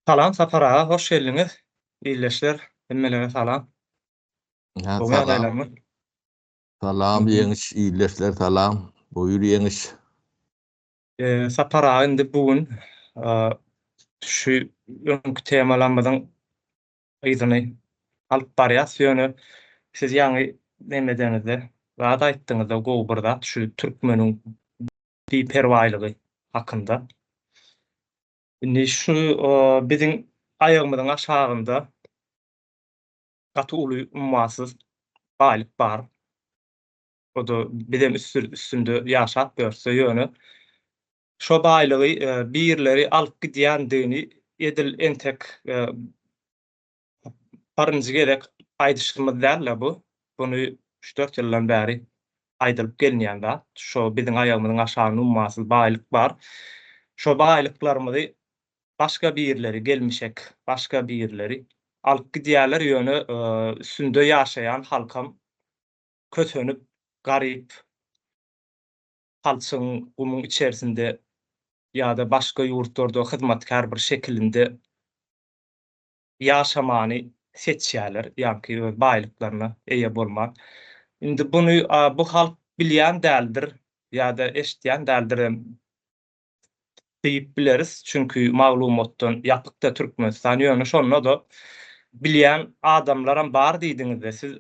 Salam Safar hoş geldiniz. İyileşler. Hemmelere salam. Ha, Bu salam. adaylarmı? Salam yeňiş, iyileşler salam. Buyur yeňiş. Safar indi bugün şu önkü temalanmadan ýygyny alyp barýas ýöne siz ýaňy nemedenizde wada aýtdyňyzda gowburda şu türkmeniň biperwaýlygy hakynda. Indi şu biziň aýagymyzyň aşagynda gaty uly ummasyz baýlyk bar. O da bizim üstünde ýaşap görse ýöne şo baýlygy birleri alyp gidýändigini edil entek barynjy gerek aýdyşmaz däl bu. Bunu 3-4 ýyldan bäri aýdylyp gelýän zat. Şo biziň aýagymyzyň aşagyny ummasyz baýlyk bar. Şo baýlyklarymyzy başga birleri gelmişek, başga birleri alyp gidýärler ýöne üstünde ýaşaýan halkam kötönüp, garyp halçyň gumuň içerisinde ýa-da başga ýurtlarda hyzmatkar bir şekilinde ýaşamany seçýärler, ýa-ki baýlyklaryna eýe bolmak. Indi bunu bu halk bilýän däldir ýa-da eşitýän däldir diýip bileriz. Çünki maglumatdan ýapykda Türkmenistan ýöne şonda da bilýän adamlaram bar diýdiňizde siz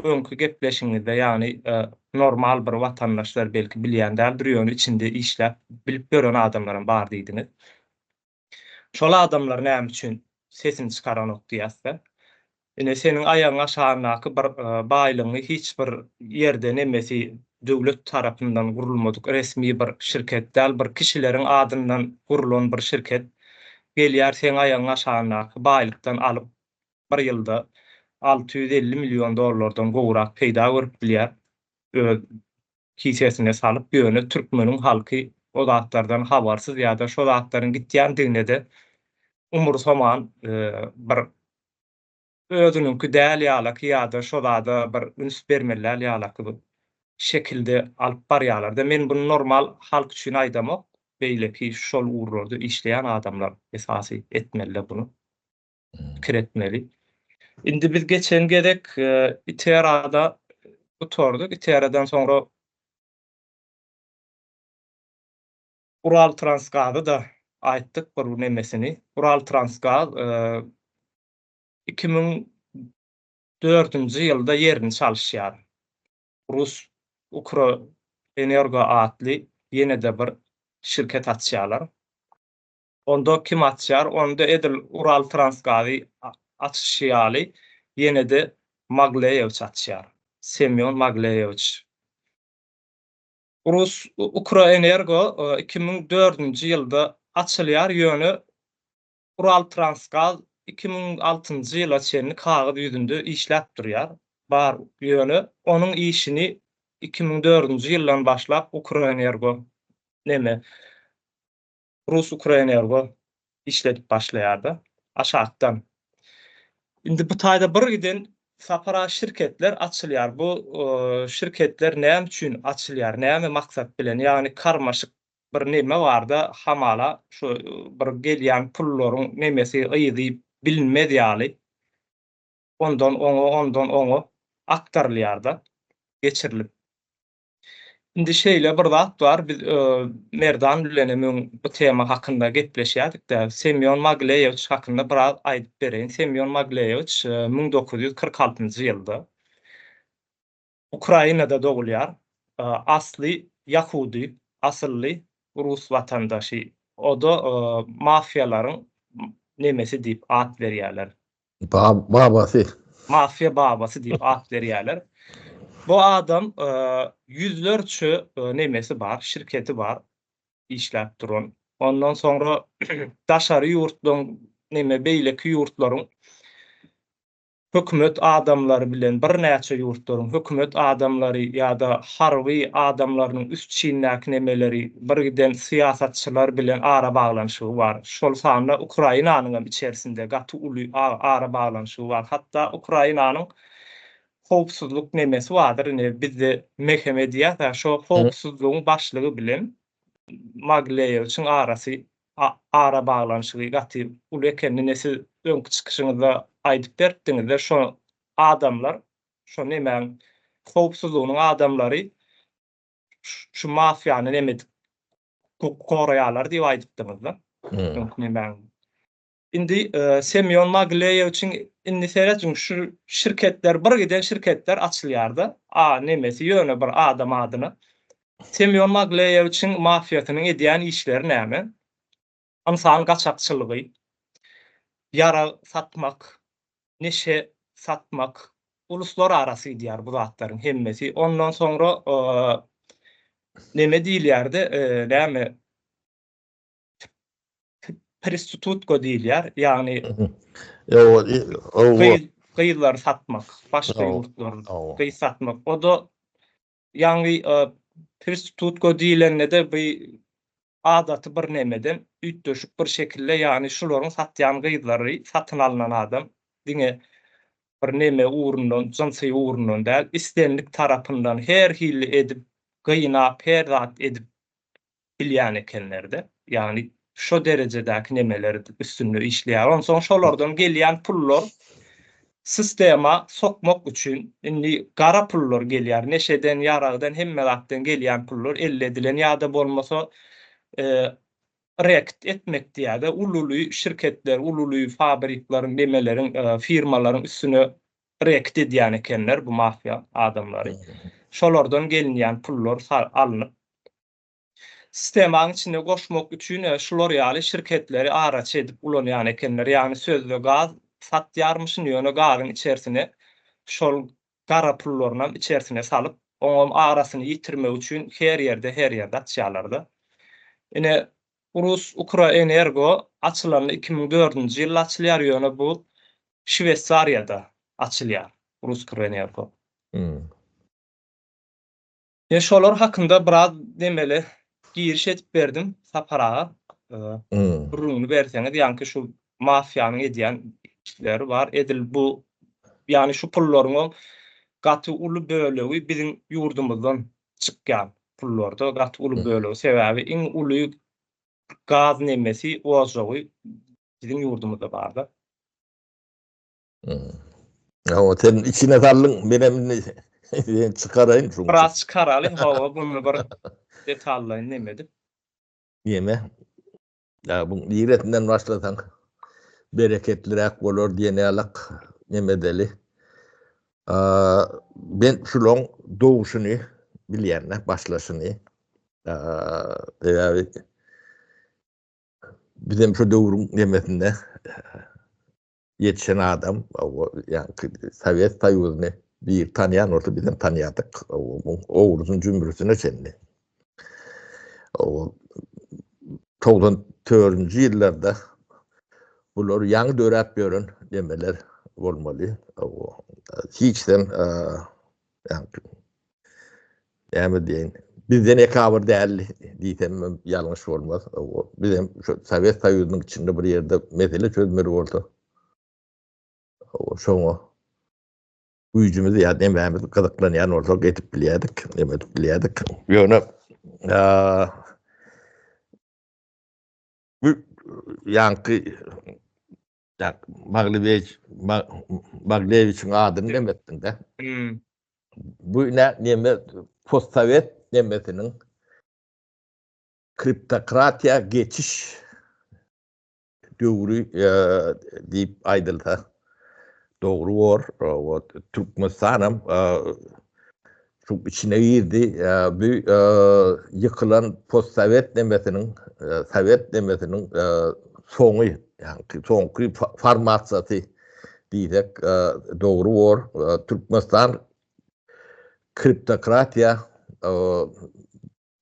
önkü gepleşiňizde ýani normal bir watandaşlar belki bilýän däldir ýöne içinde işläp bilip gören adamlaram bar diýdiňiz. Şol adamlar näme üçin sesini çykaranok diýäsde. Ine seniň aýagyň aşagynaky bir baýlygyny hiç bir ýerde nemesi döwlet tarapyndan gurulmadyk resmi bir şirket däl, bir kişileriň adyndan gurulan bir şirket gelýär seniň aýagyň aşagynaky baýlykdan alyp bir ýylda 650 milyon dollardan gowrak peýda görüp bilýär. Kisesine salyp ýöne türkmeniň halky o zatlardan habarsyz ýa-da şo zatlaryň gitýändigine de umursaman bir özününki däl ýalyky ýa-da şo zada bir üns bermeler ýalyky şekilde alyp barýarlar. Men bunu normal halk üçin aýdamok, beýleki şol urlarda işleýän adamlar esasy etmeliler bunu. Kiretmeli. Indi biz geçen gerek iterada tuturduk. İteradan sonra Ural Transgaz'ı da aýtdyk bir nemesini. Ural Transgaz 2004-nji ýylda ýerini çalyşýar. Rus Ukrenergo adly ýene-de bir şirket açýarlar. Onda kim açýar? Onda edil Ural Transgaz'y açýaly ýene-de Magleyevç açýar. Semyon Magleyevç. Rus Ukrenergo 2004-nji ýylda açylýar ýöne Ural Transgaz 2006-njy ýyla çenli kagyd ýüzünde işläp durýar. Bar ýöne onuň işini 2004-nji ýyldan başlap Ukrenergo Rus Ukrenergo işletip başlaýardy aşagdan. Indi bu taýda bir giden sapara şirketler açylýar. Bu şirketler näme üçin açylýar? Näme maksat bilen? Ýagny karmaşyk bir neme barda hamala şu bir gelýän pullaryň nemesi ýyzy bilinmedýäli. Ondan oňa aktarylýar-da, geçirilip. Indi şeýle bir zat bar, biz Merdan bilen bu tema hakynda gepleşýärdik-de, Semyon Magleyevç hakynda biraz aýdyp bereýin. Semyon Magleyevç 1946-njy ýylda Ukrainada dogulýar. Asly Yahudi, asylly Rus watandaşy. O da mafiýalaryň nemesi diýip ad berýärler. Babasy. Mafiya babası diýip ad berýärler. Bu adam yüzlerçe nemesi bar, şirketi bar, işläp duran. Ondan sonra daşary ýurtdan beýleki ýurtlaryň hökümet adamlary bilen bir näçe ýurtlaryň hökümet adamlary ýa-da harby adamlarynyň üst çiýnäki nemeleri bir giden siýasatçylar bilen ara baglanyşy bar. Şol sanda Ukrainanyň içerisinde gaty uly ara baglanyşy bar. Hatda Ukrainanyň howpsuzlyk nemesi bardyr. Bizde mehkeme diýär, şo howpsuzlygyň başlygy bilen Magleyevçiň arasy ara bağlanşygy gaty ulu ekenini siz öňkü çykyşyňyzda aýdyp berdiňizler. Şo adamlar, şo näme howpsuzlygynyň adamlary şu mafiýany näme goraýarlar diýip aýdypdyňyz-da. Öňkü näme indi Semyon Magleyewiçiň indi seretjin şu şirketler bir giden şirketler açylýardy. Nemesi ýöne bir adam adyny. Semyon Magleyewiçiň mafiýasynyň edýän işleri näme? Insan gaçakçylygy, yara satmak, neşe satmak, uluslar arasy diýär bu zatlaryň hemmesi. Ondan soňra näme diýilýärdi? Näme prostitutko diýilýär. Ýagny gyýylar satmak, başga ýurtlarda gyý satmak. O da ýagny prostitutko diýilende de bu adaty bir nämeden üýtdöşük bir şekilde, ýagny şolaryň satýan gyýylary satyn alynan adam diňe bir näme uğrundan, jynsyý uğrundan däl, istenlik tarapyndan her hili edip, gyýnap, her zat edip bilýän ekenlerde. Ýagny şo derejedäki nemeleri üstünlüğü işleýär. Ondan soň şolardan gelýän pullar sistema sokmak üçin indi gara pullar gelýär. Neşeden, yaragdan, hemme zatdan gelýän pullar elde edilen ýa-da bolmasa rekt etmek diýär. Ululuy şirketler, ululuy fabrikaların, nemelerin, firmalaryň üstüne rekt edýän ekenler bu mafiýa adamlary. Şolardan gelinýän pullar alınıp sistemaň içine goşmak üçin şular ýaly şirketleri araç edip ulanýan ekenler. Ýagny sözde gaz satýarmyşyn ýöne gazyň içerisine şol gara pullaryny içerisine salyp oňam arasyny ýitirmek üçin her ýerde atýarlardy. Ine Rus Ukrenergo açylan 2004-nji ýyl açylýar ýöne bu Şwetsariýada açylýar Rus Ukrenergo. Şolar hakynda biraz demeli giriş edip berdim Saparaga. Runy berseňiz, ýani şu mafiýanyň edýän işleri bar. Edil bu, ýani şu pullaryň gaty uly bölegi biziň ýurdumyzdan çykýan pullarda gaty uly bölegi sebäbi iň uly gaz nemesi ojagy biziň ýurdumyzda barda. O senin içine tarlyň benemini çıkaraýyn şuň. Biraz çıkaralyň, hawa bunu bir detallaýyn nemedi. Yeme. Ya bu ýeretinden başlasaň bereketliräk bolar diýenýärlik nemedeli. Ben şuloň doguşyny bilýärne, başlaşyny. Bizim şu döwrüň nemesinde yetişen adam, yani Sovet Soýuzyny bir tanıyan olsa bizim tanıyadık. O uzun cümrüsüne çenli. O 94-nji ýyllarda bular ýaňy döräp ýörün demeler bolmaly. O hiçden yani diýen bizden ekabir däl diýsem ýalňyş bolmaz. O bizim şu Sovet Soýuzynyň içinde bir ýerde mesele çözmeli boldy. O şoňa güýjümüzi ýa demämiz gyzyklanýan olsak etip bilýärdik, demedip bilýärdik. Ýöne bu ýanky Magleyewiçiň adyny demetdiň de. Bu neme postsovet nemesiniň kriptokratiýa geçiş döwrü diýip aýdylsa dogry bor. Türkmenistanam şu içine girdi. Bu yıkılan postsovet nemesiniň sovet nemesiniň soňy, yani soňky formatsiýasy diýsek dogry bor. Türkmenistan kriptokratiýa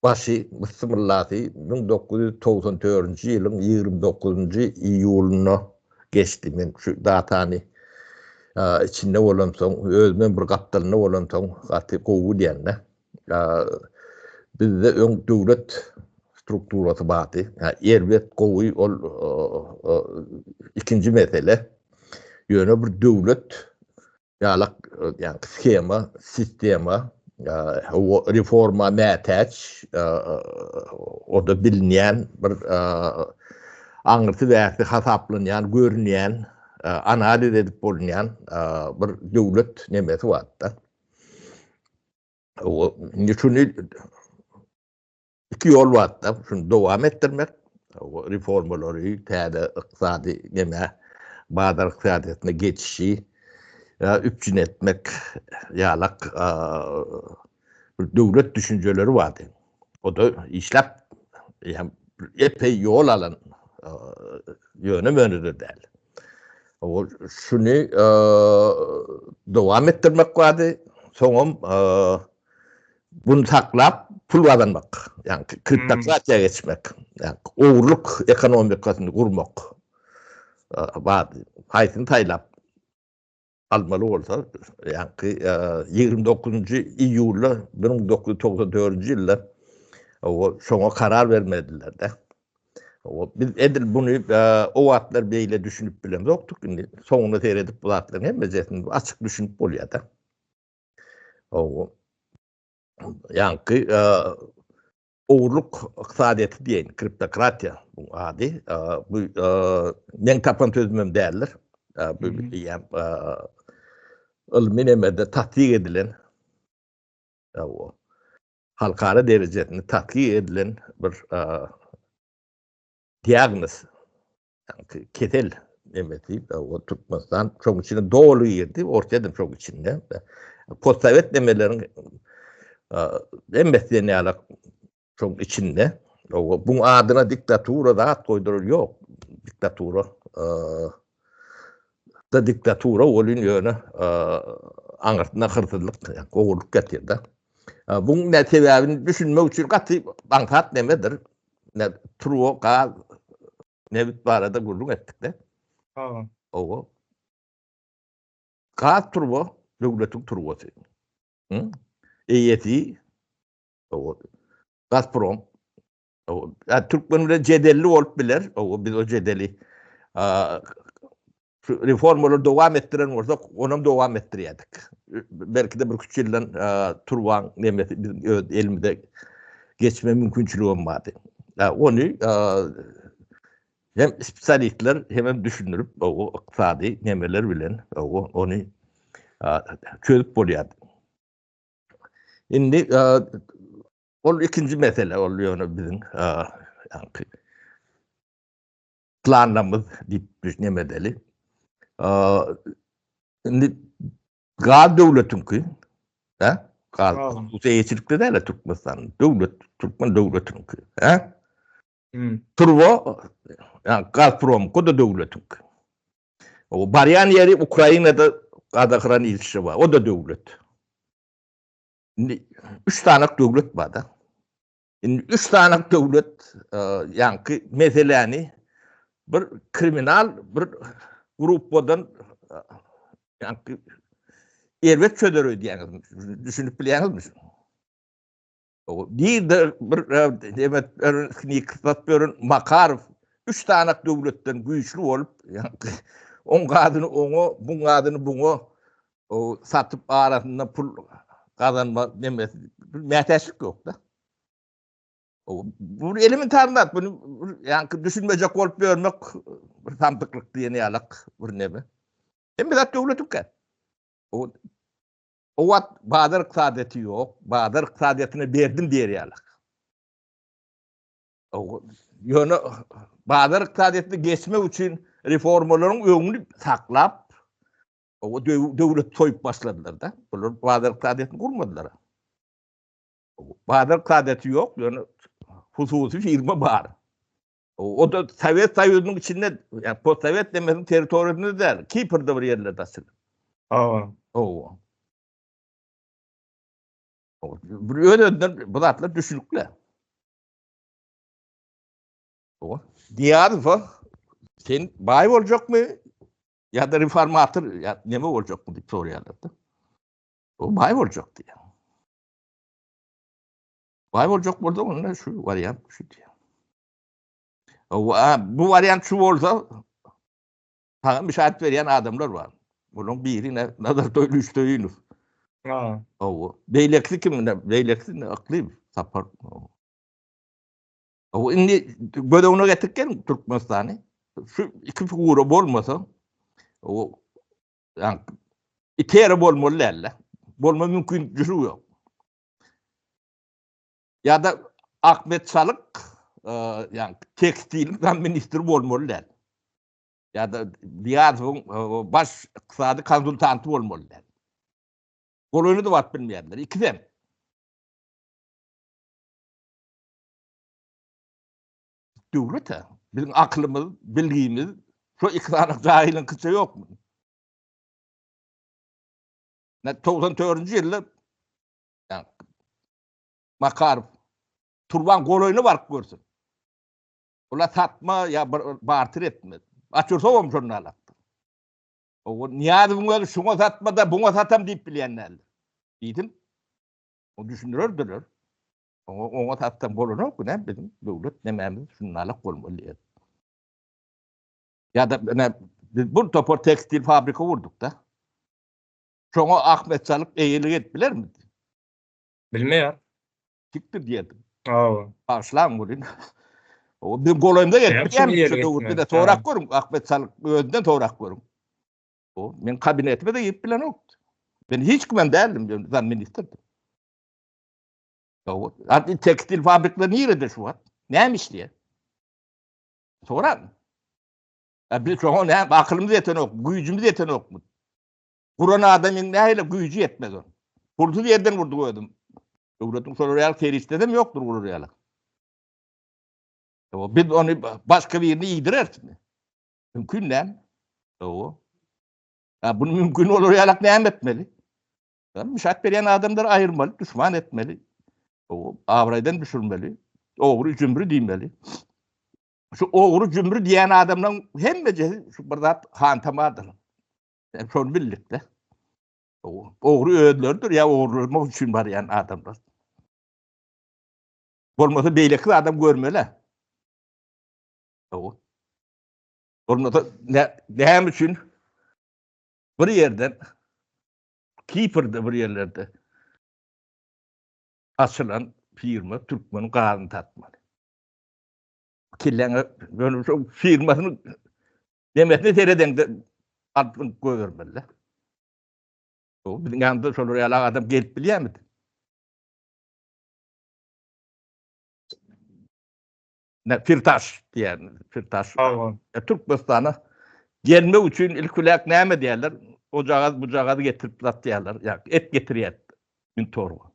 başy Bismillasy 1994-nji ýylyň 29-njy iýuluny geçdi. Men şu datany içinde bolan soň özüme bir gapdalyny bolan soň gaty gowy diýende. Bizde öň döwlet strukturasy bardy. Elbet gowy ol ikinji mesele. Ýöne bir döwlet ýalyk ýani skema, sistema, reforma mätäç, o da bilinýän bir aňyrty bäti hasaplanýan, görünýän, analiz edip bolunýan bir döwlet nemesi batda. O şunu iki yol batda. Şunu dowam etdirmek, o reformalary, täze ykdysady neme, bazar ykdysadyna geçişi üpçün etmek ýalak döwlet düşünjeleri bardy. O da işläp ýa epey yol alan ýöne mönüdir däl. O şunu dowam etdirmek bardy. Soňam bunu saklap pul kazanmak. Yani kriptokratiýa geçmek. Yani owurluk ekonomikasyny gurmak. Bardy. Haýsyny taýlap almaly bolsa, yani 29-njy iýulda 1994-nji ýylda o şoňa karar vermediler de. O biz edil bunu o wagtlar beýle düşünüp bilen yoktuk. Indi soňuna seyredip bu zatlaryň hemmejesini açyk düşünüp bolýar da. O yani owurluk ykdysadyety diýen, kriptokratiýa bu ady. Bu men tapan sözümem däldir. Bu ilmi nemede tatbik edilen o halkara derejesinde tatbik edilen bir diagnoz. Yani ketel nemesi o tutmasdan çok içine doğru girdi. Ortadan çok içinde. Postsovet nemelerin emmesine alak çok içinde. O bunun adına diktatura da at koydurur yok. Diktatura da diktatura olun yöne anırtına hırsızlık, yani kovurluk getirdi. Bunun ne sebebini düşünmek için katı bankat nemedir? Ne truo ka ne bit barada gurluk ettik de. O ka truo döwletin truosu. EYT o Gazprom o Türkmenler cedelli olup biler. O biz o cedeli reformaları devam ettiren olsak onu devam ettiriyorduk. Belki de bir küçük yıldan Turvan nemesi elimde geçme mümkünçülüğü olmadı. Onu hem spesialistler hem düşünürüp o iqtisadi nemeler bilen onu çözüp bolýardy. Indi o ikinci mesele oluyor bizim yani planlamız deyip düşünemedeli. Indi Gaz döwletiňki, Gaz hususiyetçilikde däl Türkmenistan döwlet, Türkmen döwletiňki, Turbo, yani Gazpromky da döwletiňki. O baryan yeri Ukrainada Gazakran ilişki var, o da döwlet. Indi 3 tanak döwlet bar da. Indi 3 tanak döwlet ýanky meseleni bir kriminal bir grupdan ýanky erwet çöderöýdi diýäňiz. Düşünüp bilýäňizmi? O diýdi bir demet kısat börün Makarov 3 tanak döwletden güýçlü bolup ýanky on gadyny oňa, bu gadyny buňa o satyp arasynda pul kazanma demesi mätäçlik ýok da. O bu elementarnat bunu ýanky düşünmejek bolup görmek bir tampyklyk diýeni ýalak bir neme. Hem zat döwletükkä. O wat bazar ykdysadyety ýok, bazar ykdysadytyny berdim diýer ýalak. O ýöne bazar ykdysadytyny geçmek üçin reformalaryň öňünü saklap o döwlet toýup başladylar da. Bular bazar ykdysadytyny gurmadylar. Bazar ykdysadyty ýok, ýöne hususy firma bar. O da Sovet Soýuzynyň içinde, yani postsovet demesiň territoriýasynda däl, Kiprda bir ýerlerde asyl. O. Bir öýden bu zatlar düşünükler. O. Diýýär, sen baý boljakmy? Ya da reformator, ya neme boljakmy diýip sorýarlar da. O baý boljak diýär. Baý boljak bolsa onda şu variant şu diýär. Bu variant şu bolsa taňa müşahet berýän adamlar bar. Bunun biri Nazar Toýluştoýunov. O beýlekli kim? Beýlekli akly sapar. O indi gödöwüne getirken Türkmenistany şu iki figura bolmasa o yani itere bolmaly elle. Bolma mümkünçülüğü yok. Ya da Ahmet Çalık yani tekstil ministri bolmaly der. Ya da Biyazov'un baş iqtisadi konsultantı bolmaly der. Goloyunu da wat bilmeýärler. İkisem. Döwlete bizim aklımız, bilgimiz şu iqtisadi jahilin kıça yok mu? 94-nji ýylda yani Makarov Turban goloyunu bark görsün. Ola satma ya barter etme. Açırsa olmuş onlarla. O niýadyň şuňa satma da buňa satam diýip bilýänler. Diýdim. O düşünürdiler. Oňa satsam bolanok ne bizim döwlet nemämiz şunlarla bolmaly. Ya da biz bu topor tekstil fabrika vurduk da. Şoňa Ahmet Çalık eýilik etdiler mi? Bilmeýär. Çıktı diýdim. Oo. Başlan bolin. O bir goloymda Hem de torak görüm. Ahmet Çalık özünden torak görüm. O men kabinetime de gidip bilen okdy. Ben hiç kimem däldim, ben ministerdim. O artık tekstil fabrikaları nerede şu an? Nämiş diye. Soran. Biz şu ne aklımız yeten ok, gücümüz yeten ok mu? Kur'an adamın neyle gücü yetmez o. Kurdu bir yerden vurdu koydum. Devletin sonra real keriste mi yoktur bu real. O biz onu başka bir yerine yedirersin. Mümkün değil. O. Ya bunu mümkün olur real ne etmeli? Müşahit veren adamları ayırmalı, düşman etmeli. O avraydan düşürmeli. Oğru cümbürü değmeli. Şu oğru cümbürü diyen adamdan hem de şu burada hantamadır. Yani son birlikte. Oğru ödüldür ya oğurlamak için var yani adamlar. Olmasa beylekli adam görmeli. O. Olmasa ne için bir yerden Kipir'de bir yerlerde açılan firma Türkmen'in kanını tatmalı. Killene böyle şu firmasını demesine tereden de adını koyvermeli. O bizim yanında şöyle adam gelip biliyor muydu? Firtaş diyen Firtaş. Türkmenistan'a gelme için ilk olarak ne diyorlar? Ocağı bucağı getirip diyorlar. Ya et getiriyor. Min torba.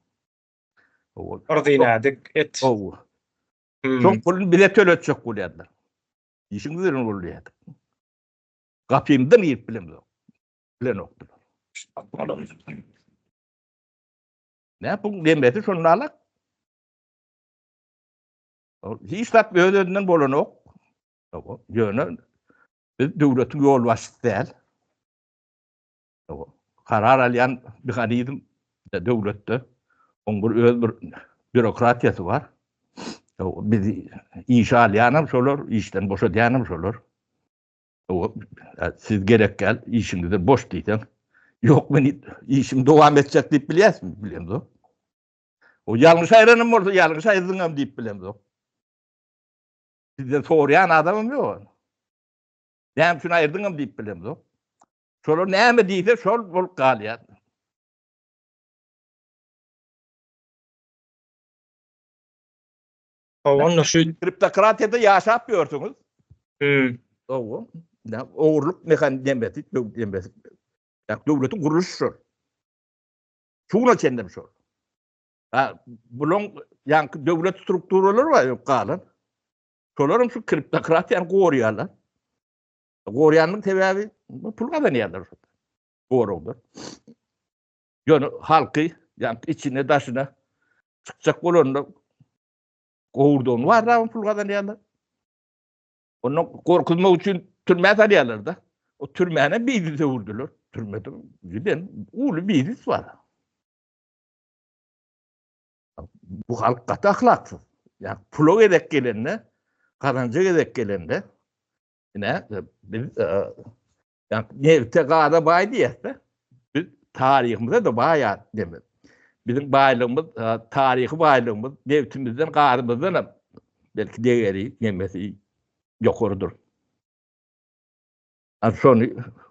Orada inadik et. O. Çok bulun bilet ölçecek oluyorlar. İşinizden oluyor. Kapımdan yiyip bilemiyorum. Bilen oktular. Ne yapın demedi şunlarla? Hiç tatlı ödediğinden bolan ok. Yönü biz devletin yol vasıtı değil. Karar alayan bir kanıydım devlette. Onun bir bürokratiyası var. Biz iş alayanım şolur, işten boşa diyanım şolur. Siz gerek gel, işinizde boş değilsen. Yok ben işim devam edecek deyip biliyorsun, biliyorum. O yanlış ayranım olsa yanlış ayrılığım deyip biliyorum. Sizden soruyan adamım yok. Ne için ayırdığım deyip biliyorum. Şolu ne mi deyse şol bol kalıyor. Onun şu kriptokratiyada yaşapıyorsunuz. O. Oğurluk mekanizması, devletin kuruluşu şol. Şuna kendim şol. Bunun yani devlet strukturları var yok kalın. Şolarım şu kriptokratiyanı koruyorlar. Koruyanın sebebi pul kazanıyorlar. Koruyorlar. Yani halkı yani içine taşına çıkacak olanlar kovurduğun var da pul kazanıyorlar. Onun korkulmak için türmeye sarıyorlar da. O türmeye bizi vurdular. Türmede giden ulu bir var. Bu halk katı ahlaksız. Yani pulu edek gelenle, kazanacak edek gelenle yine biz yani nevte kağıda bay diyese biz tarihimize de bayağı demek. Bizim baylığımız, tarihi baylığımız nevtimizden, kağıdımızdan belki değeri nemesi yokurudur. Şonu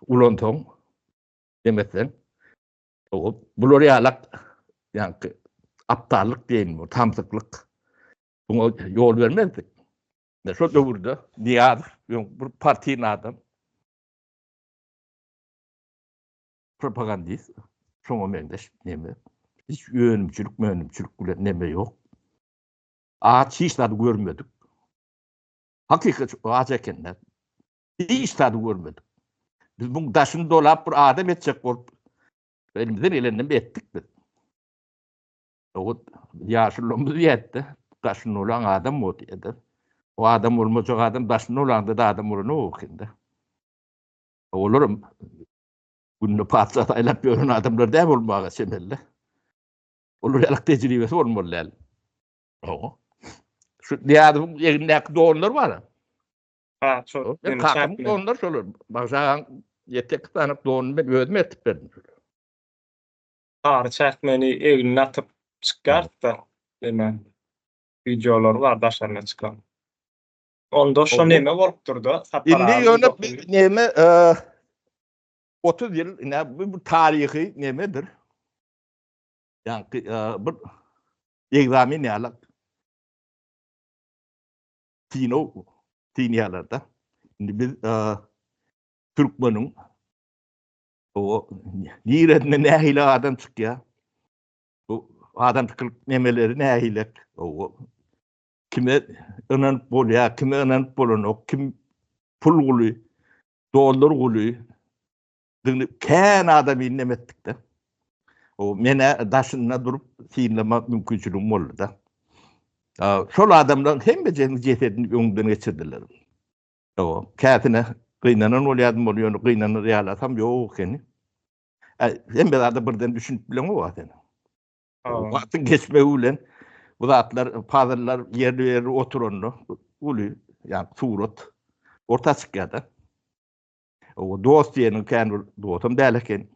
ulanton demesen o buloriyalak yani aptallık değil mi? Tamsıklık. Buna yol vermezdik. Ne şu dövrde Niyazi bir partinin adam propagandist şoňa mendeş neme hiç yönümçülük bile neme yok. Ağaç hiç tadı görmedik. Hakikat ağaç ekenler. Hiç tadı görmedik. Biz bu daşını dolap bir adam edecek olup elimizden elinden ettik biz. O yaşlılığımız yetti. Daşını olan adam o dedi. O adam olmayacak adam daşını olan da adam olur ne okuydu. Olurum. Günlü patsat aylap görün adamlar değil olmağa semelli. Olur yalak tecrübesi olmalı. O. Şu diğer yerindeki doğumlar var. Ha, çok Ben kakam doğumlar olur. Bakacağın yetek tanıp doğumunu ben ödüm etip verdim. Ağrı çəkmeni eline atıp çıkart da hemen videolar var daşlarına çıkan. Onda şu neme bolup durdu? Indi yönüp neme 30 yıl ne bu tarihi nemedir? Yani bir egzamin alak. Tiniyalarda. Şimdi biz Türkmen'in o niretine nehile adam çıkıyor. Bu adam çıkıp nemeleri nehile. O kime inanıp boluyor, kime inanıp bolunok, kim pul gulu, dolar gulu. Kän adam inlemetdik de. O mene daşına durup sinleme mümkünçülüğüm oldu da. Şol adamdan hem becerinin cesedini öňünden geçirdiler. O kätine gıynanan olýadym bolýar, gıynanan ýalasam ýok eken. Hem de birden düşünüp bilen o wagtyny. O wagtyň geçmegi bilen bu zatlar, pazarlar yerli oturanlar, uly, ýani surat orta çykýarda. O dost diýeniň kän dostum däl eken.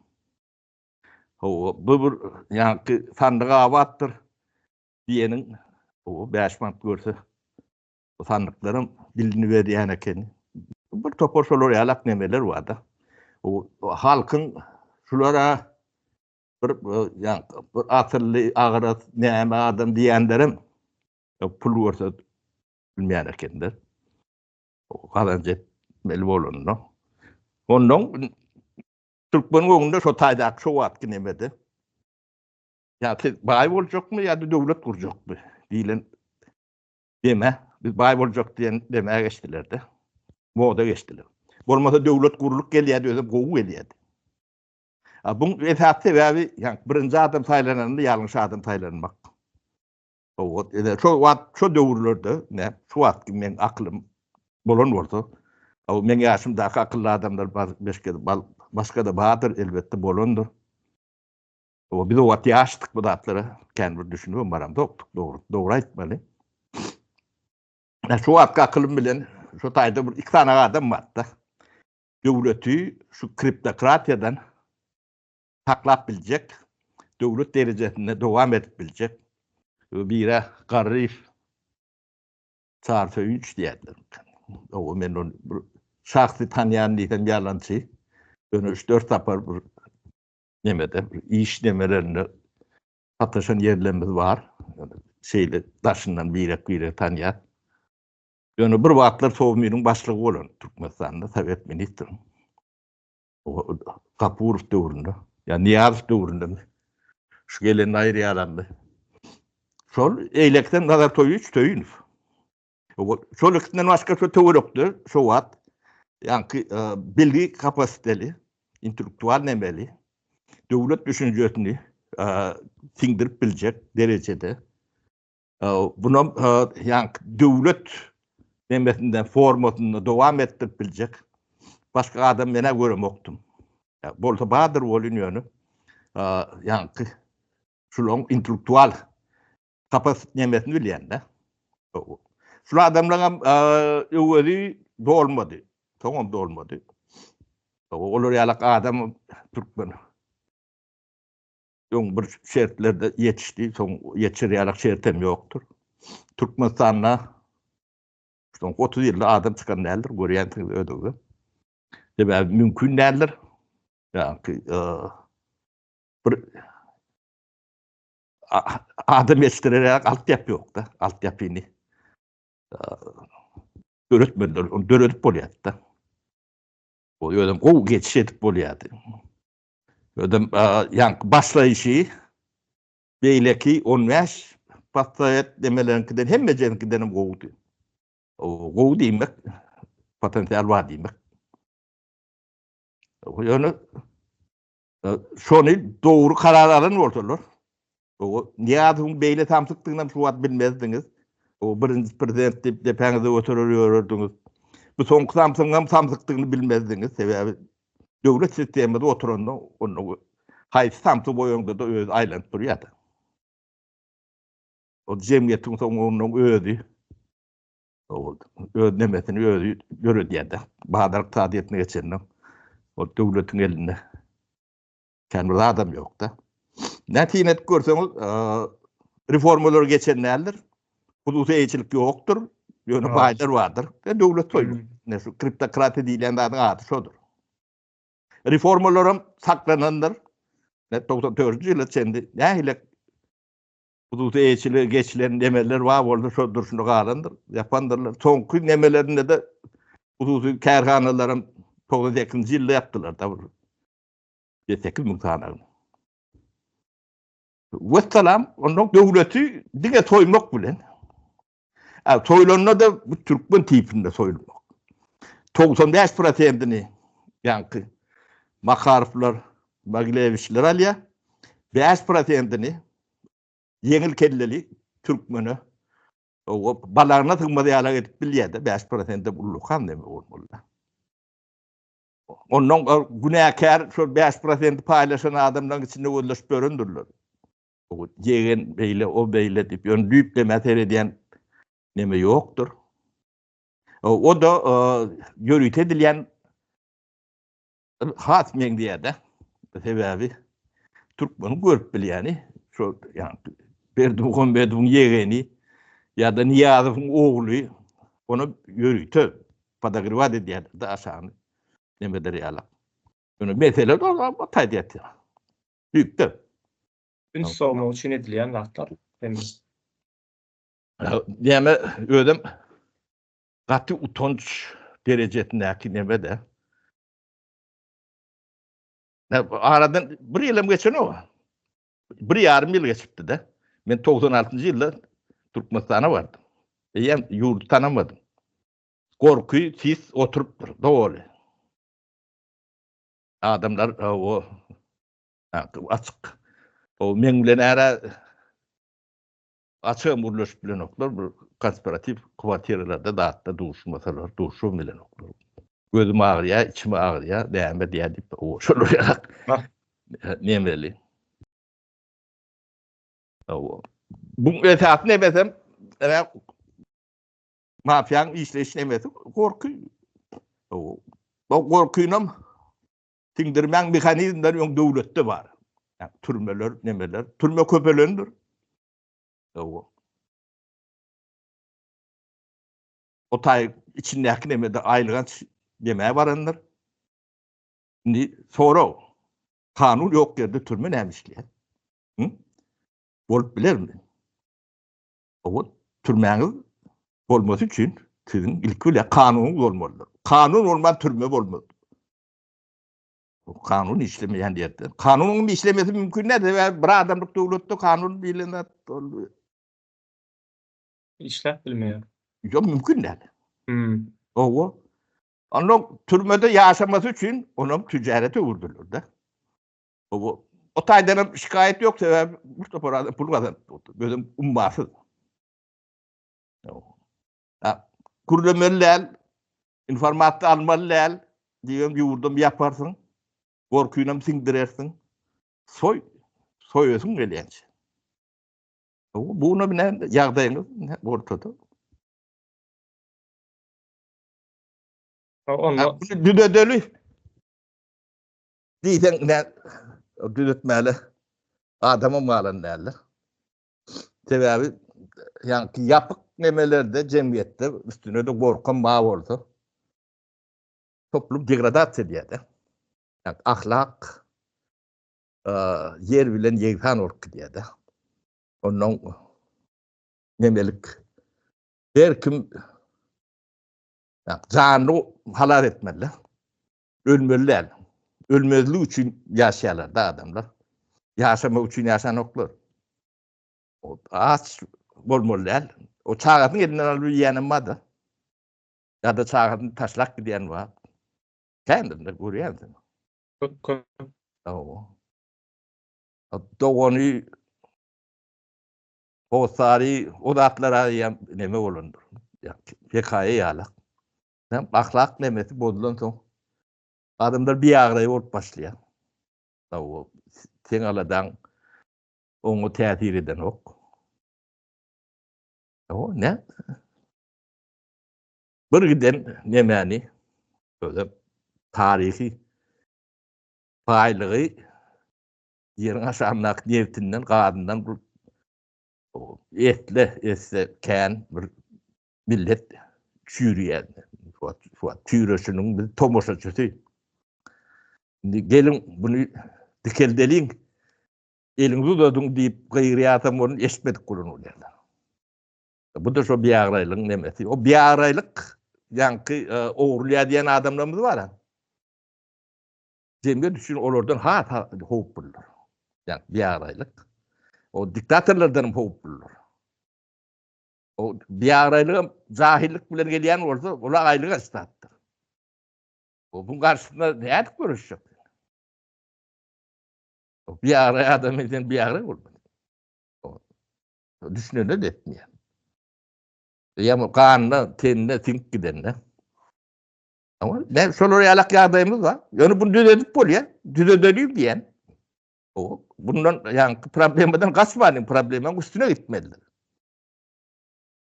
O bu bir ýani sandyga awatdyr diýeniň o 5 mant görse o sandıklarım dilini berýän eken. Bir topar şolar ýalak nemeler barda. O halkın şulara bir ýani bir atyrly agyrat näme adam diýenlerim pul görse bilmeýän ekenler. O galanjy mel bolandy. Ondan Türkmen goňunda şo taýdak şo wagtky nemedi. Ýa-da baý boljakmy ýa-da döwlet gurjakmy diýilen deme. Biz baý boljak diýen demäge geçdiler de. Moda geçdiler. Bolmasa döwlet guruluk gelýärdi, özüm gowy gelýärdi. Bu esas sebäbi ýani birinji adam taýlanandy ýalňyş adam taýlanmak. O şo döwürlerde ne şu wagtky men aklym bolan bolsa, o men ýaşymdaky akylly adamlar başga da badyr elbetde bolandyr. O biz o wagt ýaşdyk bu zatlara kän bir düşünýän baram doktuk, dogry aýtmaly. Şu wagtky aklym bilen şu taýda bir iki tane adam barda. Döwleti şu kriptokratiýadan taklap biljek, döwlet derejesinde dowam edip biljek. Bire Garif Çartöýünç diýerler. O men onu şahsy tanýan diýsem ýalançy. 3-4 tapar bir nemede, iş nemelerini sataşan yerlerimiz var. Şeyle daşından bire tanýar. Ýöne bir wagtlar Sowmynyň başlygy bolan Türkmenistanda Sowet ministri. O Gapurov döwründe, ýa Niýazow döwründe şu gelen aýrýalandy. Şol eýlekden Nazar Toýunç. O şol ikisinden başga şu töwerekdir, şu wagt. Ýani bilgi kapasiteli, intellektual nemeli, döwlet düşünjesini siňdirip biljek derejede. Buna ýani döwlet nemesinden formasyny dowam etdirip biljek. Başga adam mene göremokdum. Bolsa badyr bolýany. Ýani şulan intellektual kapasit nemesini bilýär-de. Şu adamlaram öweli dolmady. Tamam dolmady. Olar ýalak adam Türkmen. Ýöň bir şertlerde ýetişdi, soň ýetişir ýalak şertem ýokdur. Türkmenistanda Son 30 ýylda adam çıkan näler görýän ödügi. Sebäbi mümkün näler? Ýa-ni bir adam yetiştirerek altyapy ýok da, altyapyny döretmediler, onu döretip bolýar da. O ýönem gowy geçiş edip bolýardy. Ödem ýanky başlaýşy beýleki 15 patriot demelerinden hemme jenikinden gowdy. O gowy diýmek potensial bar diýmek. O ýöne şonu dogry karar alan bolsalar. O niýatyň beýle tamsykdygyny şu wagt bilmezdiňiz. O birinji prezident diýip depäňizi oturýardyňyz. Bu soňky tamsykdygyny bilmezdiňiz. Sebäbi döwlet sisteminde oturanda onu haýsy tamsyk boýunda da öz aýlanyp durýardy. O jemgyýetiň soňunyň özü o öz nemesini özü görýärdi. Bahadyryk taýyatny geçenden o döwletiň elinde kendi adam ýok da. Nätinet görseňiz reformalar geçenlerdir. Huduty eýçilik ýokdur. Ýöne baýlar bardyr. Döwlet soýur. Näse kriptokrati diýilen adı şodur. Reformalarym saklanandyr. 94-nji ýyly çendi nähile huduty eýçilik geçilen demeler var boldy, şodur şunu galandyr. Ýapandyrlar. Soňky nemelerinde de huduty kärhanalaryň 92-nji ýylda ýapdylar da. 8.000 tane. Vesselam, onun döwleti dige soýmak bilen. Soýlanma da bu Türkmen tipinde soýulmak. 95%'ini ýanky Makarovlar, Magleviçler alýa. 5%'ini yeňil kelleli Türkmeni o balagyna tygmady ýala edip bilýärdi. 5%'de ullukan demi bolmaly. Onun günäkär şu 5% paýlaşan adamlaryň içinde öldürüp böründürler. O yegen beýle, o beýle diýip ýöndüýüp de mesele edýän neme ýokdur. O da ýörüt edilýän hatmeň diýerde. Sebäbi Türkmeni görüp bilýäni, şu ýani Berdimuhammedowyň yegeni ýa-da Niýazowyň ogly onu ýörüte padagryvat edýär da aşany neme der ýala. Onu mesele o taýýat. Büyükdür. Gün soğumu için edilýän wagtlar. Deme ödem gaty utanç derejetindäki neme de. Aradan bir ýylym geçen o. 1,5 ýyl geçipdi de. Men 96-njy ýylda Türkmenistana bardym. Ýem ýurdu tanamadym. Gorky sis oturup dogly. Adamlar o açık. O men bilen ara açık murlaş bilen oklar bir konspiratif kuwatiralarda dağıtda duruşmasalar, duruşum bilen oklar. Gözüm ağrıya, içim ağrıya, däme diýip o şolarak nemeli. O bu esas ne desem, mafyanın işleşine emesi korku. O korkuynam tindirmen mekanizmleri ýok döwletde bar. Yani türmeler, nemeler, türme köpelendir. O tay içindäki nemede aýlygan demä barandyr. Indi sonra kanun ýok ýerde türme näme işleýär? Bolup bilermi? O türmäňiz bolmasy üçin siziň ilki bile kanunyň bolmaly. Kanun bolman türme bolmaz. O kanun işlemeýän ýerde. Kanunyň işlemesi mümkin näde? Bir adamlyk döwletde kanun bilinat İşlep bilmeýär. Ýok mümkin näde? O onun türmede ýaşamasy üçin onuň tijarete urdular da. O taýdan şikayet ýok sebäbi Mustafa pul gazanıp gözüm ummasız. Kurlemeler, informasiýa almalylar diýen ýurdum ýaparsyň. Gorkuynam siňdirersiň. Soýasyň gelýänçe. Bunu bilen ýagdaýyňyz ortada. Onu düdedeli diýsen düdetmäli adama malan däller. Sebäbi yani yapık nemelerde cemiyette üstüne de korkan bağ oldu. Toplum degradat ediydi. Yani ahlak yer bilen yeghan ork diyedi. Onun nemelik her kim yani canı halal etmeli. Ölmeliler. Ölmezliği için yaşayalar da adamlar. Yaşamak için yaşanoklar. O ağaç bolmalılar. O çağatın elinden alıp yiyenimmadı. Ya da çağatın taşlak gidiyen var. Kendin de görüyorsun. O. Doğunu o sari o da atlara neme olundur. Ya hikaye yalak. Hem ahlak nemesi bozulan son. Adamlar bir ağrayı olup başlıyor. O sen aladan onu tesir eden ok. O ne? Bir giden nemeni böyle tarihi faylığı yerin aşağınak niyetinden kadından etle etse kən bir millet çürüyen. Çürüsünün bir tomoşaçısı. Gelin bunu dikeldeliğin elinizi dödün deyip gayriyatam onun eşitmedik kulunu oluyorlar. Bu da şu bir ağraylığın nemesi. O bir ağraylık yankı oğurluya diyen adamlarımız var ha. Cemiyet düşün olurdan hoğup bulur. Yani bir ağraylık. O diktatörlerden hoğup bulur. O bir ağraylığı cahillik bile geleyen olsa ola aylığa istattır. O bunun karşısında ne yapıp görüşecek? O bir ağraya adam eden bir ağraya olmadı. Düşünene de etmiyor. Ya kanına, tenine, tink gidenine. Ama ne şöyle yalak yağdayımız var. Yani bunu düzedip bol ya. Düzedip diyen. O bundan yani problemden kaçmanın problemin üstüne gitmelidir.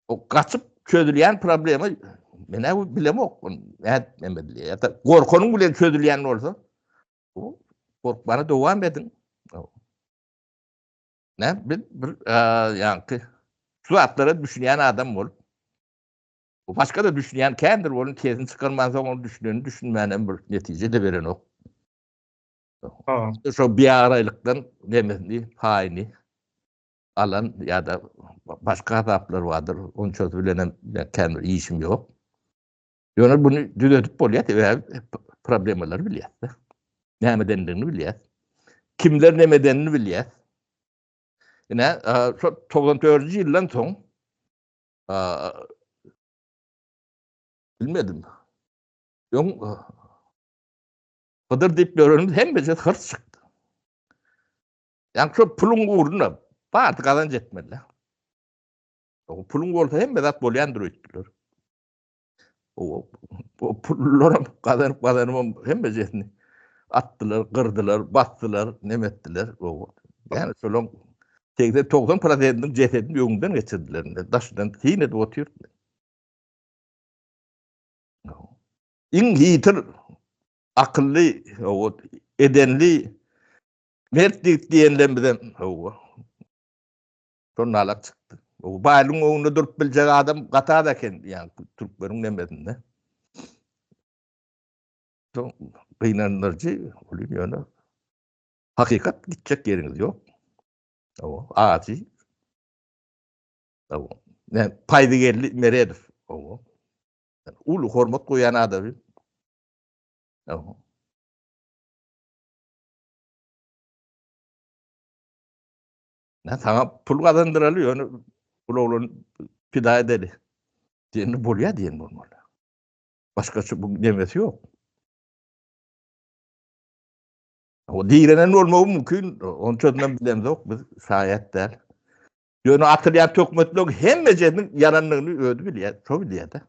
O kaçıp çözüleyen problemi ne bilem yok. Ne demeli ya da korkunun bile çözüleyen olsa o korkmana devam edin. Ne bir yani suatlara düşünen adam ol. O başka da düşünen kendir onun tezini çıkarmazsa onu düşünmeyen bir netice de veren o. Şu bir araylıktan demesini, haini alan ya da başka hataplar vardır. Onu çözülen kendi işim yok. Yani bunu düzeltip oluyor ve problemleri biliyor. Ne nedenlerini biliyor. Kimler ne nedenini biliyor. Yine şu 94 yıldan son bilmedim. Yok Kadir deyip görünümüz hem bize hırs çıktı. Yani şu pulun uğruna bazı kazanç etmediler. O pulun uğruna hem bize bolyandır ettiler. O pulların kazanıp hem bize attılar, kırdılar, bastılar, nemettiler. Yani şöyle 90% cesedini yolundan geçirdiler. Taşıdan yine de oturuyor. İn yiğitir, akıllı, edenli, mertlik diyenler bizden sonra alak çıktı. O baylığın oğlunu durup bilecek adam kata da kendi yani Türklerin nemesinde. Çok kıynanırcı oluyor yani. Hakikat gidecek yeriniz yok. O ağacı. O ne paydigerli meredir. O ulu hormat koyan adamı. O ne sana pul kazandırılıyor onu pul oğlun pida edeli. Diğerini buluyor diyen olmalı. Başkası bu demesi yok. O diğerinin olmağı mümkün. Onun çözümden bilemiz yok. Biz şayet der. Yani hatırlayan tökmetlik hem mecenin yaranlığını ödü biliyor. Çok biliyor da.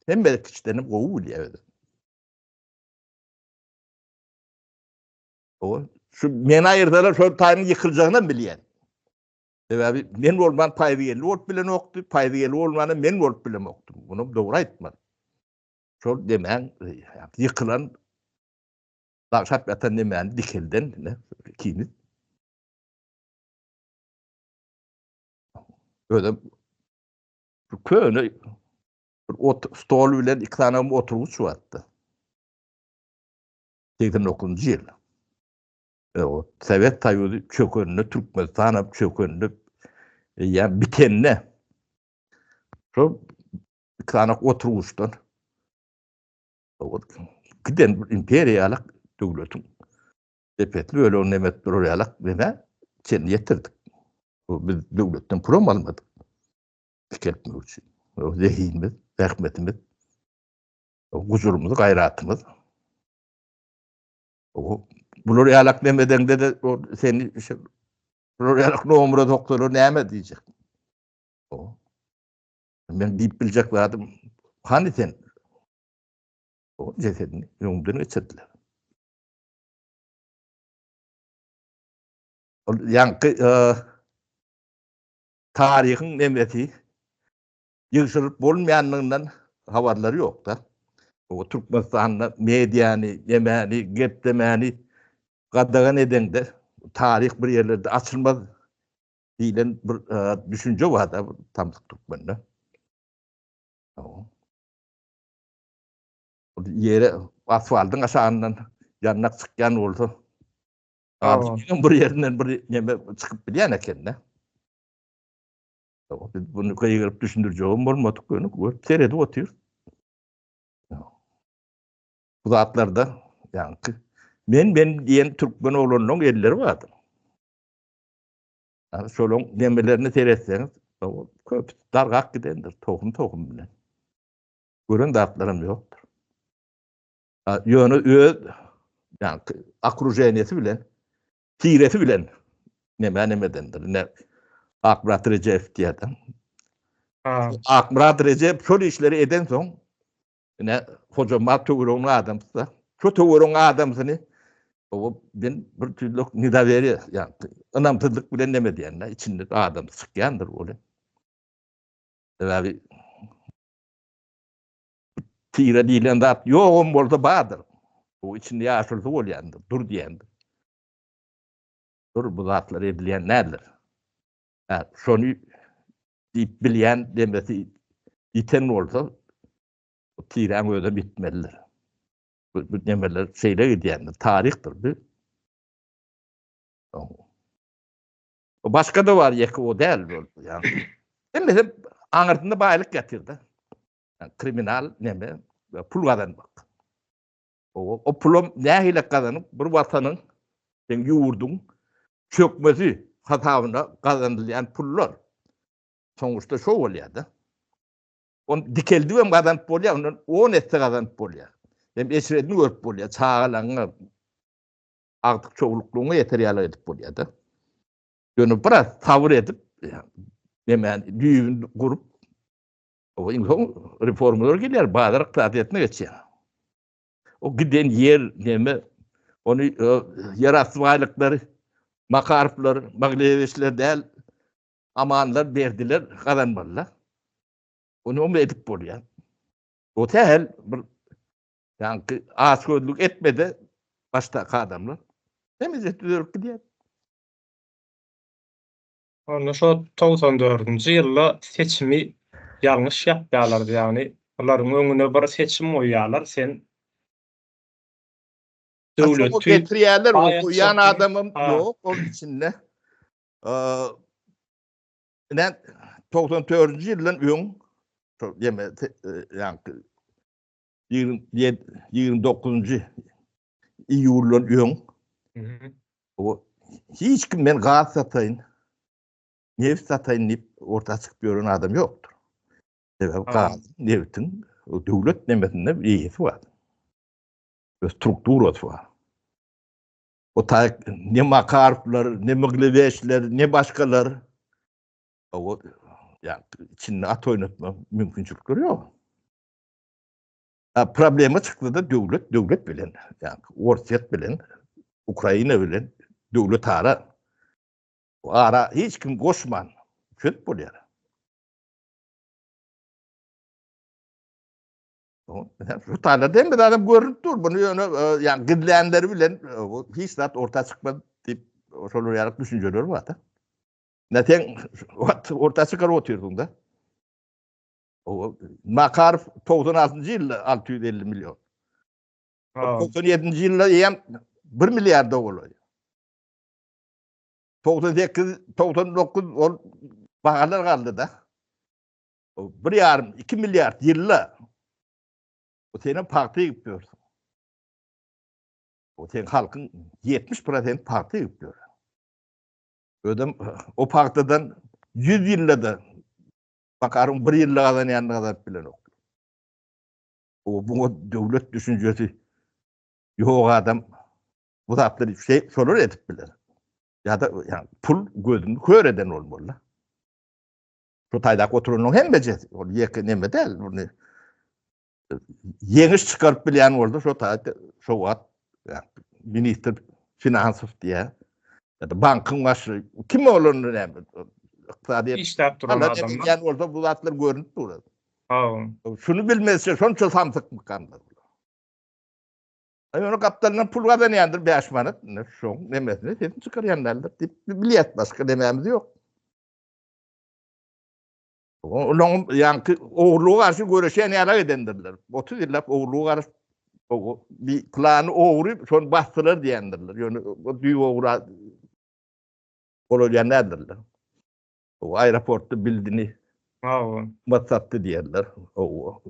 Hem mecet kişilerin kovu biliyor. O şu mena ayırdalar şu tayının yıkılacağından biliyor. Sebebi men olman paydigerli olup bilen oktu. Paydigerli olmanın men olup bilen oktu. Bunu doğru etmez. Şu demen yıkılan dağşap yatan demen dikilden ne kini. Öyle Köni stol bilen iki tane oturguç vardı. 89-njy ýyl. O Sovet Taýyby çökönüne, Türkmenistan çökönüne, ýa bitenne. Şo iki tane oturguçdan giden imperiýalyk döwletiň sepetli öyle nemet durýalyk bime sen ýetirdik. Biz döwletden prom almadyk. Fikretmek üçin. O zehinimiz, rahmetimiz, huzurumuz, gayratımız. Bular ýalak nemedende de seni bular ýalak nomra doktoru näme diýjek? Men diýip biljek badym. Hani sen? O jesedini ýöňden geçirdiler. Ýanky taryhyň nemeti ýygyşylyp bolmaýanlygyndan habarlary ýok da. O Türkmenistanyň mediýany, ýemäni, geplemäni gadagan edende taryh bir ýerlerde açylmaz diýilen bir düşünje bar da tamsyk Türkmende. Ýere asfaltyň aşagyndan ýanyna çykýan bolsa bir ýerinden bir näme çykyp bilýän eken de. Bunu gaýryp düşündirjegim bolmadyk göni terede otyr. Bu zatlarda ýanky men diýen türkmen oglanyň elleri bardy. Şolaň nemelerini seretseňiz köp dargak gidendir tohum bilen. Gören zatlarym ýokdur. Ýöne öz ýanky akrujeniýeti bilen, tireti bilen nemedendir. Ne Akmurat Recep diýdim. Akmurat Recep şol işleri eden soň ne hocamat töwürüň adamsa, şu töwürüň adamsyny ben bir türlük nida berýär, ýa-ni ynamsızlyk bilen neme diýenler, içinde adam sıkyandır öyle. Tabi tire diýilen zat ýogum bolsa bardyr. O içinde ýaşylsa bolýandyr, dur diýendir. Dur bu zatlar edilýän nädir? Şonu diýip bilýän demesi iten bolsa tireň öde bitmelidir. Bu nemeler şeyle gidiyendir, tarihtir. O başka da var yeki o değil yani. Mesela anırtında bayılık getirdi. Yani kriminal neme, pul kazanmak. O pulum ne ile kazanıp bir vatanın sen yurdun çökmesi hatavına kazanılan pullar. Sonuçta şu oluyordu. On dikeldi ve kazanıp oluyor, onun 10 etse kazanıp oluyor. Hem eşredini görüp bolýar, çağalaňa agtyk çoğulukluğuna yeterýärli edip bolýardy. Ýöne biraz sabır edip, hemen düýün gurup, o insan reformalar gelýär, bazar iqtisadiýatyna geçýär. O giden yer neme, onu yer asmaýlyklary, Makarplar, Magleyeviçler däl, amanlar berdiler, kazanmalylar. Onu edip bolýar. O täl bir ýanky açgözlük etmede başta adamlar temiz edilip gidýär. Onda şo 94-nji ýylda seçimi ýalňyş ýapýarlar, ýagny olaryň öňüne bir seçim goýýarlar, sen döwlet getirýärler, o ýan adamym ýok, onun içinde. 94-nji ýyldan öň ýanky 29 iyuldan öň o hiç kim men gaz satayın, neft satayın deyip orta çıkıp gören adam yoktur. Sebep gaz, neftin o döwlet nemesinde bir iyisi var. Bir strukturası var. O ne Makarplar, ne Magleyeviçler, ne başkalar o yani içinde at oynatma mümkünçülükleri yok. Problemi çıktı da devlet bilen, yani Orset bilen, Ukrayna bilen, devlet ara. O ara hiç kim koşman, köt bolýar. Şu taýlarda hem bir adam görünüp dur, bunu yani gidlenleri bilen, hiç zat orta çıkmadı deyip, şol ýarak düşünjeler var da. Näten orta çıkar oturdun da. O Makarov 96-njy ýylda 650 milyon. 97-nji ýylda ýam 1 milliard dolar. 98, 99 ol bagalar galdy da. 1,5-2 milyard ýylla. O sene parti gidiyor. O sen halkın 70% parti gidiyor. Ödem o partiden 100 yılda da bakarım 1 yılda kadar yanına kadar bilen ok. O bu devlet düşüncesi yok adam bu tatları şey sorur edip bilir. Ya da yani pul gözünü kör eden olmalı. Şu taydak oturunun hem beceri. O yakın neme değil. Bunu yeğiş çıkarıp bilen oldu. Şu tayda şu vat yani, minister finansif diye. Ya da bankın başı. Kim olur ne? İqtisadi İşlep duran adamlar. Yani orada bu zatlar görünüp durur. Şunu bilmezse şonça samtık mı kandı. Onu kaptanına pul kazanayandır 5 manat. Ne şu nemesine senin çıkarayanlardır. Bilet başka dememiz yok. Onun yankı oğurluğu karşı görüşen yara edendirler. 30 yıllar oğurluğu karşı bir planı oğuruyup son bastırır diyendirler. Yani o düğü oğura olayanlardirler. O aeroportta bildiğini matsattı diyorlar. O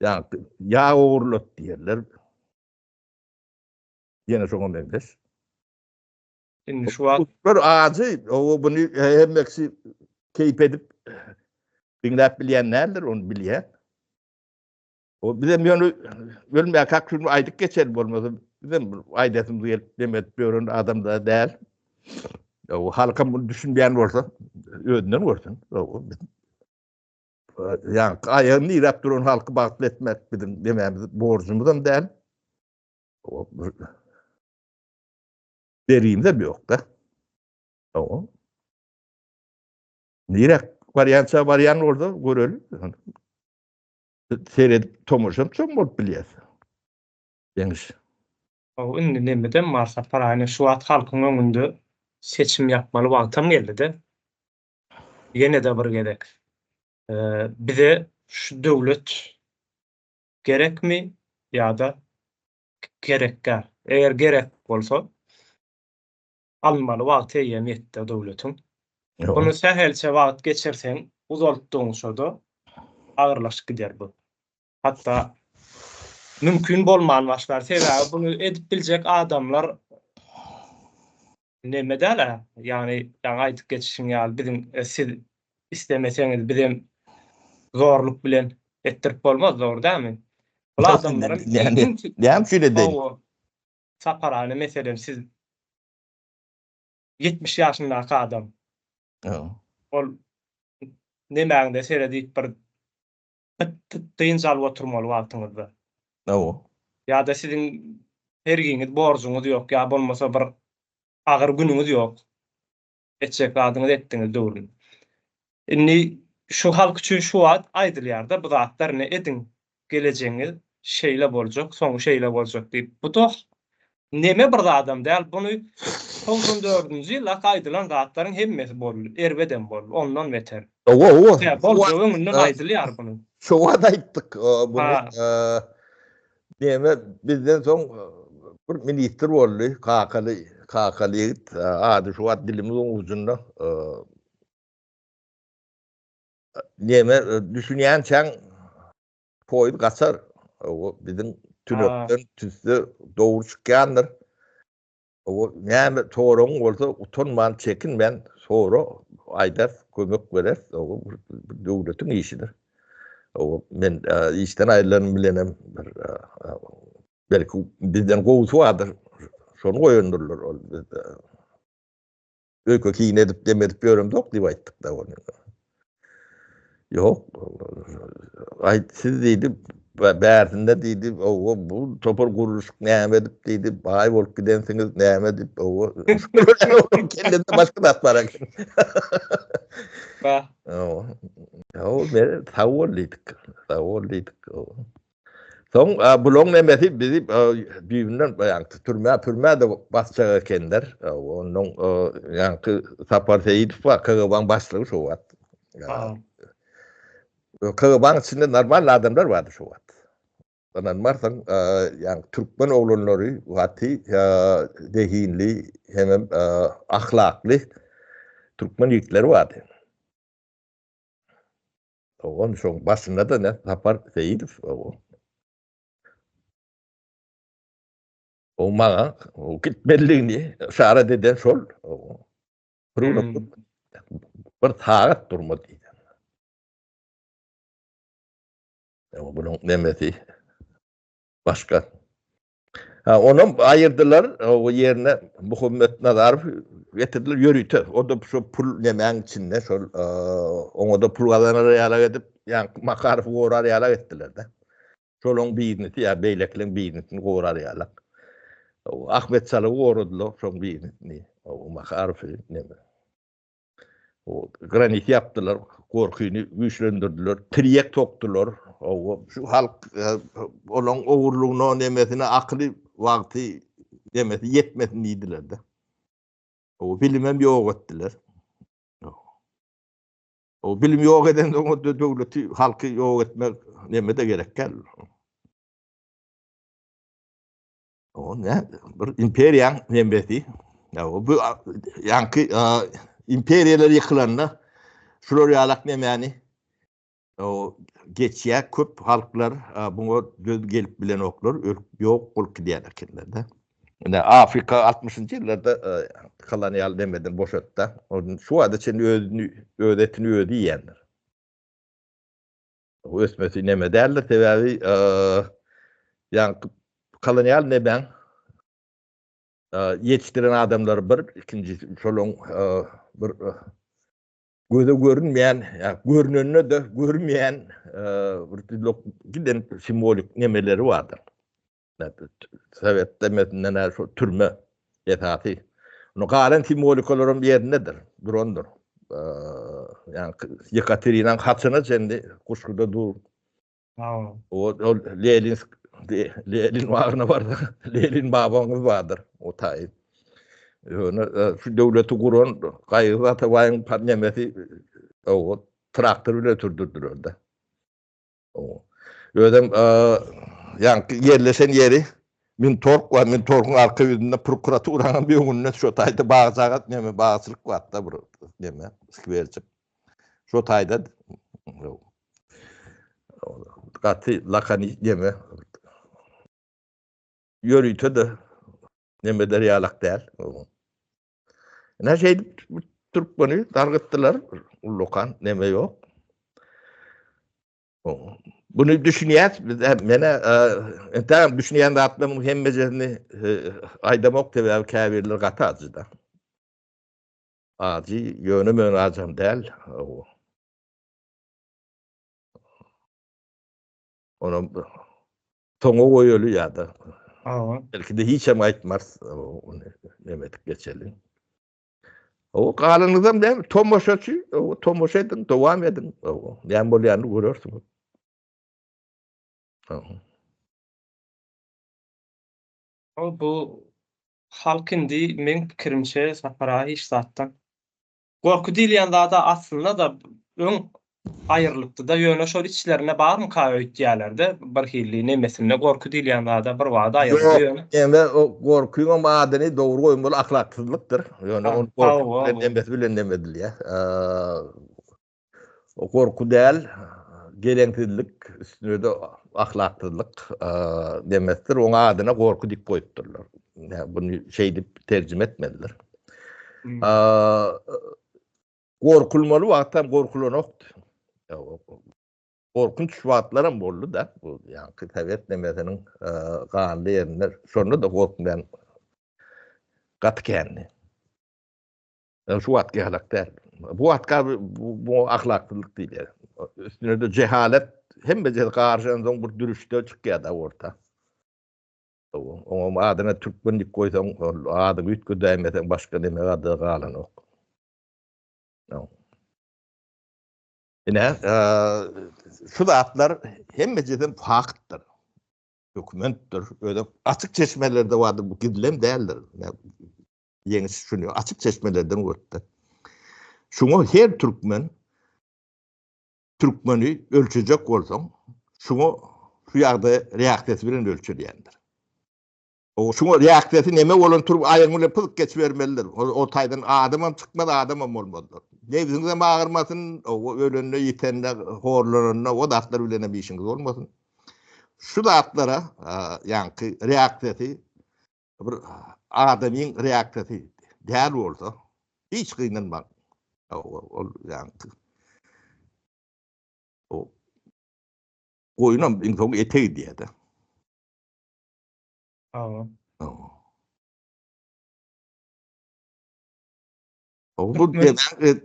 yani yağ oğurlut diyorlar. Yine çok önemli. Şimdi şu an ağacı o bunu hemmeksi keyif edip dinlep bilenlerdir onu bilen. O bizim yönü ölmeye kalk şunu aydık geçelim olmadı. Bizim aydetimiz gelip demet bir örün adam da değil. O halka bunu düşünmeyen olsa ödünden olsun. Yani ayağını irap duran halkı bağlı etmek bizim dememiz borcumuzdan değil. O vereyim de yok da. O. Nirek varyan orada görelim. Seyredip tomuşam çok bol biliyorsun. Yanlış. o indi nemeden varsa parayını şu at halkın önünde seçim yapmalı wagtam geldi de. Yine de bir gerek. Bize şu devlet gerek mi ya da gerekkä? Eger gerek bolsa almaly wagty ýetdi döwletiň. Bunu sähelçe wagt geçirseň uzaltdyň şoda agyrlaşyp gider bu. Hatta mümkün bolman başlar. Sebäbi bunu edip biljek adamlar neme däle? Yani aýdyp geçişiň ýaly bizim siz istemeseňiz bizim zorluk bilen ettirip bolmaz, doğru dämi? Bu adamların yani näme şöyle değil. Saparany meselem siz 70 ýaşyndaky adam. Ol nemäňde seredip bir tynjal oturmaly wagtyňyzda. Ya da sizin her giňiz borjuňyz ýok, ya bolmasa bir agyr günüňiz ýok. Etjek adyňyz etdiňiz döwrün. Indi şu halk üçin şu wagt aýdylýar-da bu zatlar ne edin geleceğiniz şeýle boljak, soňy şeýle boljak diýip. Bu da neme bir adam däl, bunu 94-nji ýylda aýdylan zatlaryň hemmesi boldy, erbeden boldy, ondan beter. Ya boljagyň öňünden aýdylýar bunu. Şowa da aýtdyk bunu. Neme bizden soň bir minister boldy, kakaly ady şu wagt dilimiň ucunda. Neme düşünýän çäň poýdy gaçar. O bizim tünökden tüsde doğru çıkandır. O näme toruň bolsa utanman çekinmen sonra aýdar kömek berer. O döwletiň işidir. O men işten aýrylan bilenem bir belki bizden gowusy vardyr. Şonu goýandyrlar ol. Öýke kiýin edip demetip ýöremdok diýip aýtdyk da onu. Yok. Siz diýdi bärsinde diýdi bu topar guruluşyk näme edip diýdi baý bolup gidensiňiz näme edip kendinde başga dat bar eken. O mer tawurlydyk. Soň buloň nemesi bizi düýünden ýa-ni türme de basjak ekenler. Onuň ýa-ni Sapar Seyitov KGB'ň başlygy şu wagt. Kıban içinde normal adamlar vardı şu vat. Anlarsan yani Türkmen oğlanları vati dehinli hem ahlaklı Türkmen yiğitleri vardı. Onun son başında da ne tapar Seyidov o. O bana o gitmeliğini işaret eden şol. O. Bunu Hmm. bir taat durmadı. Ama bunun nemesi başka. Ha, onu ayırdılar o yerine Muhammed Nazarov getirdiler yürütü. O da şu pul yemeğin içinde ona da pul kazanır yala edip yani Makarov uğrar yala ettiler de. Şolun biznesi ya beyleklerin biznesini uğrar yala. Ahmet Çalı uğradılar şolun biznesini. O Makarov'u ne mi? O granit yaptılar. Korkuyunu güçlendirdiler. Triyek toktular. O şu halk olan uğurluğuna nemesine aklı vakti demesi yetmesin deydiler de. O bilimem yok ettiler. O bilim yok eden de o devleti halkı yok etmek nemede gerek gel. O ne? Bir imperiyan nemesi. Ya o bu yankı imperiyalar yıkılanına şuraya yalak nemeni o geçiye köp halklar bunu gelip bilen oklar yok kul diyenlerinde. Yani Afrika 60. yıllarda kolonyal demeden boşalttı. Onun şu anda için ödetini ödeyenler. O ösmesi neme derler sebebi yani kolonyal ne ben yetiştiren adamlar bir ikinci şolun bir göze görünmeyen, yani görünenine de görünmeyen giden simbolik nemeleri vardır. Sovet demetinden her şu türme esası. Onu garen simbolik olarak bir yerindedir. Durondur. Yani Yekaterinan haçını kendi kuşkuda dur. O Lenin varına vardı. Lenin babamız vardır. O tayin. Şu devleti kuran kaygı atavayın pandemisi o traktörüyle sürdürdüler orada. O. Ödem yani yerleşen yeri Mintork var. Mintork'un arka yüzünde prokuratura'nın bir önüne şu tayda bağısakat neme bağısılık var da bu neme skvercik. Şu tayda katı lakani neme yürüytü de neme de realak değil. Ne şey Türkmen'i targıttılar. Lokan neme yok. Bunu düşünüyor. Mene tamam düşünüyen de atla muhemmeceni aydamak tebi kâbirler katı acıda. Acı yönü acam değil. Onun tonu koyulu ya da. Belki de hiç hem aytmaz. Demedik geçelim. O kalanıdan değil mi? Tomoşaçı. O tomoşaydın, devam edin. Yani böyle yanı görüyorsunuz. O bu halk indi men pikirimçe Sapara hiç zatdan gorku diýilýän da aslında da öň aýrylykdy da ýöne şol içlerine barmy kaýat diýerlerde bir hilli nemesine gorku diýilýän da bir wada aýryldy Yok. ýöne. Yani o korkuyu madeni doğru koymalı ahlaksızlıktır. Yani onu korku bilen demediler ya. O korku değil, gelenkizlik, üstüne de ahlaksızlık demektir. Ona adına korku dik koyutturlar. Yani bunu şey deyip tercüme etmediler. Korkulmalı vaktan korkulanoktu. Korkunç vaatlarım bollu da bu yani Sovet demesinin kanlı yerler sonra da korkundan kat kendi. Şu vaatki halakta. Bu vaatka bu ahlaksızlık değil. Üstüne de cehalet hem de karşınızdan bir dürüstlüğe çıkıyor da orta. O adına Türkmenlik koysan adını ütkü değmesen başka demek adı kalan yok. Yine şu vaatlar hem de farklıdır. Dokumenttir. Öyle açık çeşmelerde vardı bu gidilem değerler. Yani yeni şunu açık çeşmelerden öttü. Şunu her Türkmen Türkmeni ölçecek bolsaň, şunu şu ýagda reaksiyasy bilen ölçülýändir. O şunu reaksiyasy neme bolan turup aýagyny pyzyk geçip bermelidir. O taýdan adamam çykmady, adamam bolmady. Nebizinize magyrmasyn, o ölenle ýitende, horlaryna, o datlar bilen bir işiňiz bolmasyn. Şu zatlara ýanky reaksiyasy bir adamyň reaksiyasy däl bolsa, hiç gynanmak. O ýanky o goýunam insoň etegi diýedi. Bu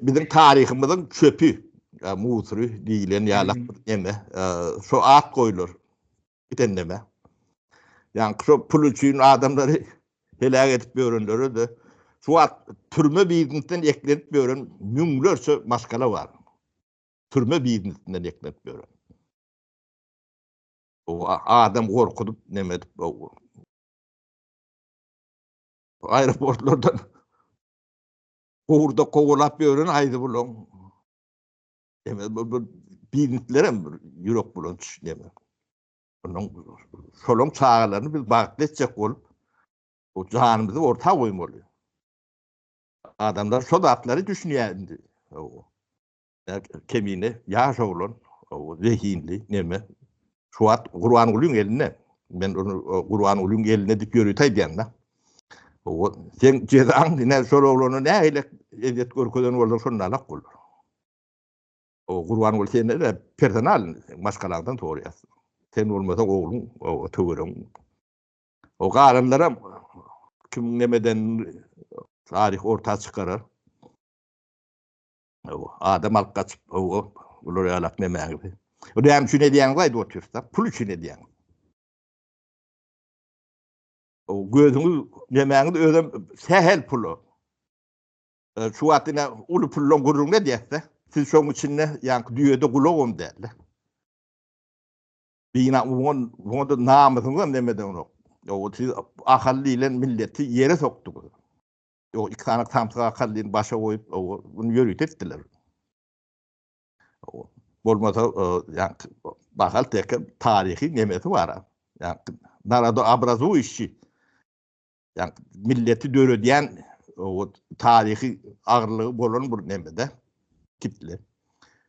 bizim tarihimizin çöpü, Musry diýilen ýalak eme, şu at goýulur. Bitenneme. Yani şu pul üçin adamları helak edip börenleri de şu at türme biznesinden eklenip bören müňlerçe maskala var. Türme biznesinden eklenip bören. O adam gorkudup nemetip o aeroportlardan Uğurda kovulap bören aýdy bulan. Bu bizneslere ýürek bulan düşünýärler. Onun şolong çağlarını biz bagtly etjek bolup o janymyzy orta goýmaly. Adamlar şo zatlary düşünýärdi. O kemine ýaş oglan, o zehinli neme şu at Gurban Ulyň eline. Men onu Gurban Ulyň eline dip ýörüýär diýende. O sen jezaň dine şol oglany nähile edip görkeden bolsa şonda alak bolur. O Gurban Ulyň seni de personal maskalardan toýýar. Sen olmasa oğlum, o töwerem. O garamlara kim nemeden tarih orta çıkarar. O adam alıp kaçıp o ular alak neme gibi. O da hem şune diýen gaýdy otursa, pul üçine diýen. O gözüňiz nemäňiz özüm sehel pulu. Şu watyna uly pullon gurrun ne diýse, siz şoň içinde ýanky düýede gulagam derler. Bina won namysyňy nemeden onu. O siz ahally ile milleti yere soktuk. O iki tane tamsaga ahallyny başa goýup bunu ýörüýtdiler. O bolmasa ýanky bahal tek tarihi nemesi var. Ýanky narada abrazu işi. Ýanky milleti döredýän o tarihi agyrlygy bolan bir nemede kitle.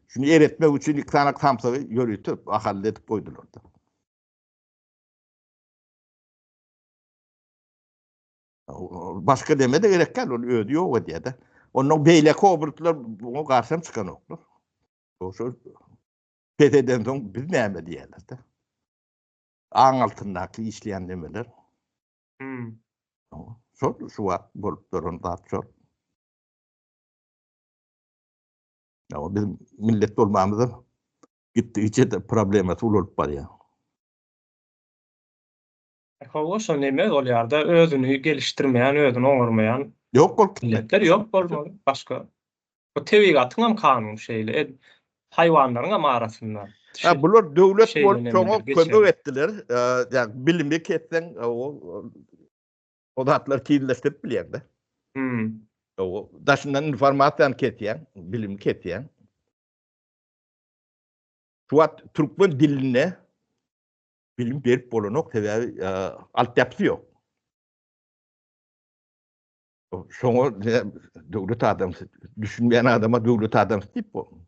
Şunu eretmek üçin iki tane tamsaga ýörüýtip ahally edip goýdular. Başka deme de gerek gel, onu ödüyor o diye de. Onun beyleki obrutlar bunu karşıma çıkan oklar. O şu PT'den sonra biz neyme diyeler de. Ağın altındaki işleyen demeler. Şu var, bolup durun daha çok. Ama bizim millet olmamızın gittiğince de problemati olup var ya. Hoşa neme bolýar-da özüni gelişdirmeýän, özüni oňurmaýan Yok bol milletler ýok bolmaly. Başga. O tebigatyň kanun şeýle, haýwanlaryň arasynda. Bular döwlet Şey bolup önemlidir, çoňa geçer. kömek etdiler. Yani bilimli ketsen o zatlar kiýleşdirip bilýärdi. O daşyndan informasiýan ketýän, bilim ketýän. Şu wagt türkmen diline bilim berip bolanok sebäbi altyapysy ýok. Şoňa döwlet adamsy, düşünmeýän adama döwlet adamsy diýip bu.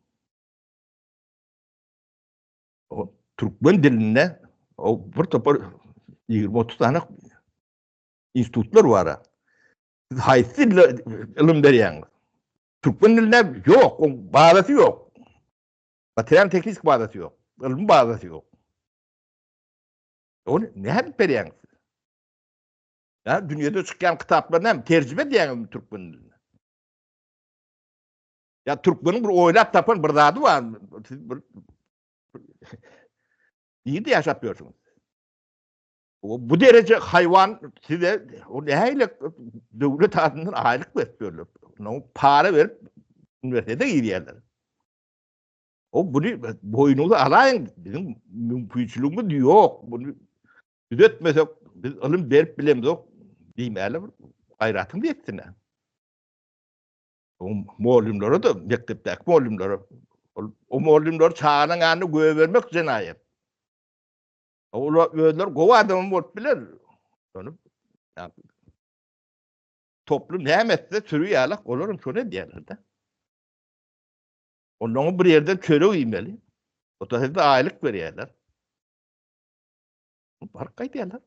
O türkmen diline o bir topar 20-30 tane institutlar var. Siz haýsy ilim berýäňiz? Türkmen diline ýok, bazasy ýok. Material teknik bazasy ýok, ilim bazasy ýok. Onu näme berýäňiz? Ya dünýede çykýan kitaplarny hem terjime diýäňiz türkmen diline. Ya türkmeniň bir oýlap tapan bir zady bar. Siz bir ýerde ýaşap ýörsiňiz. O bu derece haýwan size o nähile döwlet adından aýlyk berip berilip, onu para berip üniversitede girýärler. O bunu boynuňyza alaýyn, bizim mümkinçiligimiz ýok. Bunu düzetmesek biz ilim berip bilemzok diýmäli bir gaýratyň diýetdiňe. O muallimlere de mektepdäki muallimlere O molimler çağının anı gövermek cenayet. Olar özler gowa adamı bolup biler. Onu yani, toplum nämetse türü ýalak olaryň şonu diýerler-de. Onuň bir ýerde köle uýmaly. Otahda aýlyk berýärler. Bark gaýdýarlar.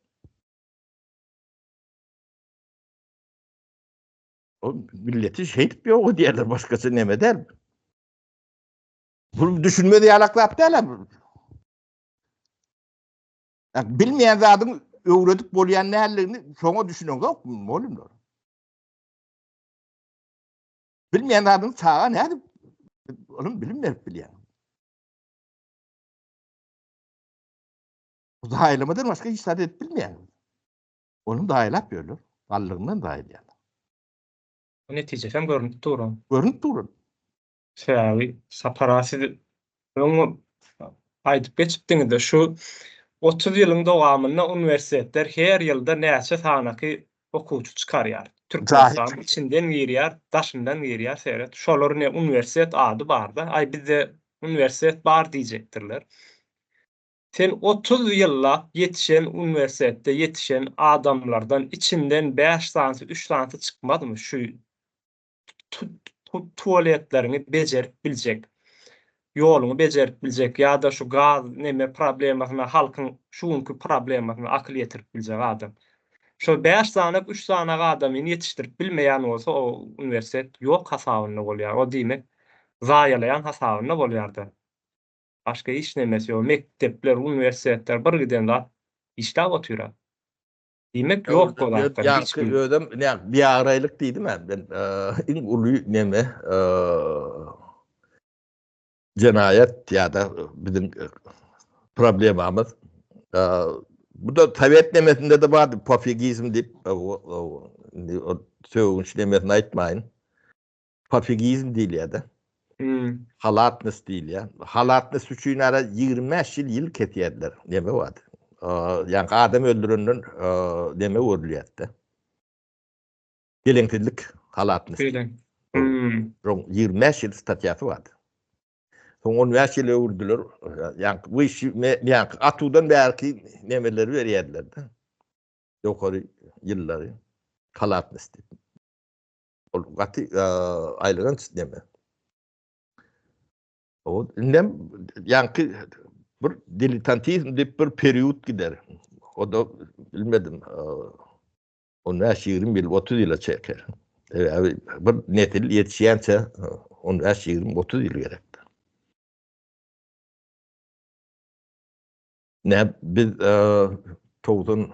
O milleti şehit ýok diýerler, başgasy näme der? Bunu düşünmedi ýalaklap däler. Bilmeýän zadyň öwredip bolýan nälerligini şoňa düşünen gowkmy oğlumlar? Bilmeýän zadyň çağa näde? Oğlum bilinmep bilýän. Daýlamadan başga hiç zat edip bilmeýän. Oğlum daýlap ýörler. Gallygyndan daýlýar. Netije hem görünüp durur. Görünüp durur. Şäbi saparasy öňe aýdyp geçipdiňizde şu 30 ýylyň dowamyna uniwersitetler her ýylda näçe sanaky okuwçy çykarýar. Türkmenistan içinden girýär, daşyndan girýär seret. Şolary ne uniwersitet ady bar-da. Ay bizde uniwersitet bar diýjekdirler. Sen 30 ýylla yetişen uniwersitetde yetişen adamlardan içinden 5 tanysy, 3 tanysy çykmadymy şu tualetlerini bejerip biljek, ýoluny bejerip biljek ýa-da şu gaz neme problemasyna halkyň şuňky problemasyna akyl ýetirip biljek adam. Şo 5 tane, 3 tane adamy ýetişdirip bilmeýän bolsa o uniwersitet ýok hasabyna bolýar. O diýmek zaýalayan hasabyna bolýardy. Başga hiç nemesi ýok. Mektepler, uniwersitetler bir giden zat işläp oturar. Diýmek ýok bolar. Yankı ödem bir araýlyk diýdim ben. İň uly neme cenayet ýa-da bizim problemamız. Bu da tabiat nemesinde de vardı. Pofigizm diýip o söwünç nemesini aýtmaýyn. Pofigizm diýilýär-de. Halatnys diýilýär. Halatnys üçin ara 25 ýyl ketýärler. Neme vardı? Yani adam öldürenden neme görülýär-de. Geleňsizlik halatnys. 25 ýyl statiýasy vardı. Soň 15 ýyl öwürdiler. Yani bu işi yani atudan belki nemeleri berýärler-de. Ýokary ýyllary halatnys diýip. O gaty aýlygan neme. O nem yankı bir diletantizm diýip bir period gider. O da bilmedim. O näçe 20 ýyl 30 ýyla çeker. Bir netil ýetişýänçe 15-20-30 ýyl gerek. Ne biz 96-85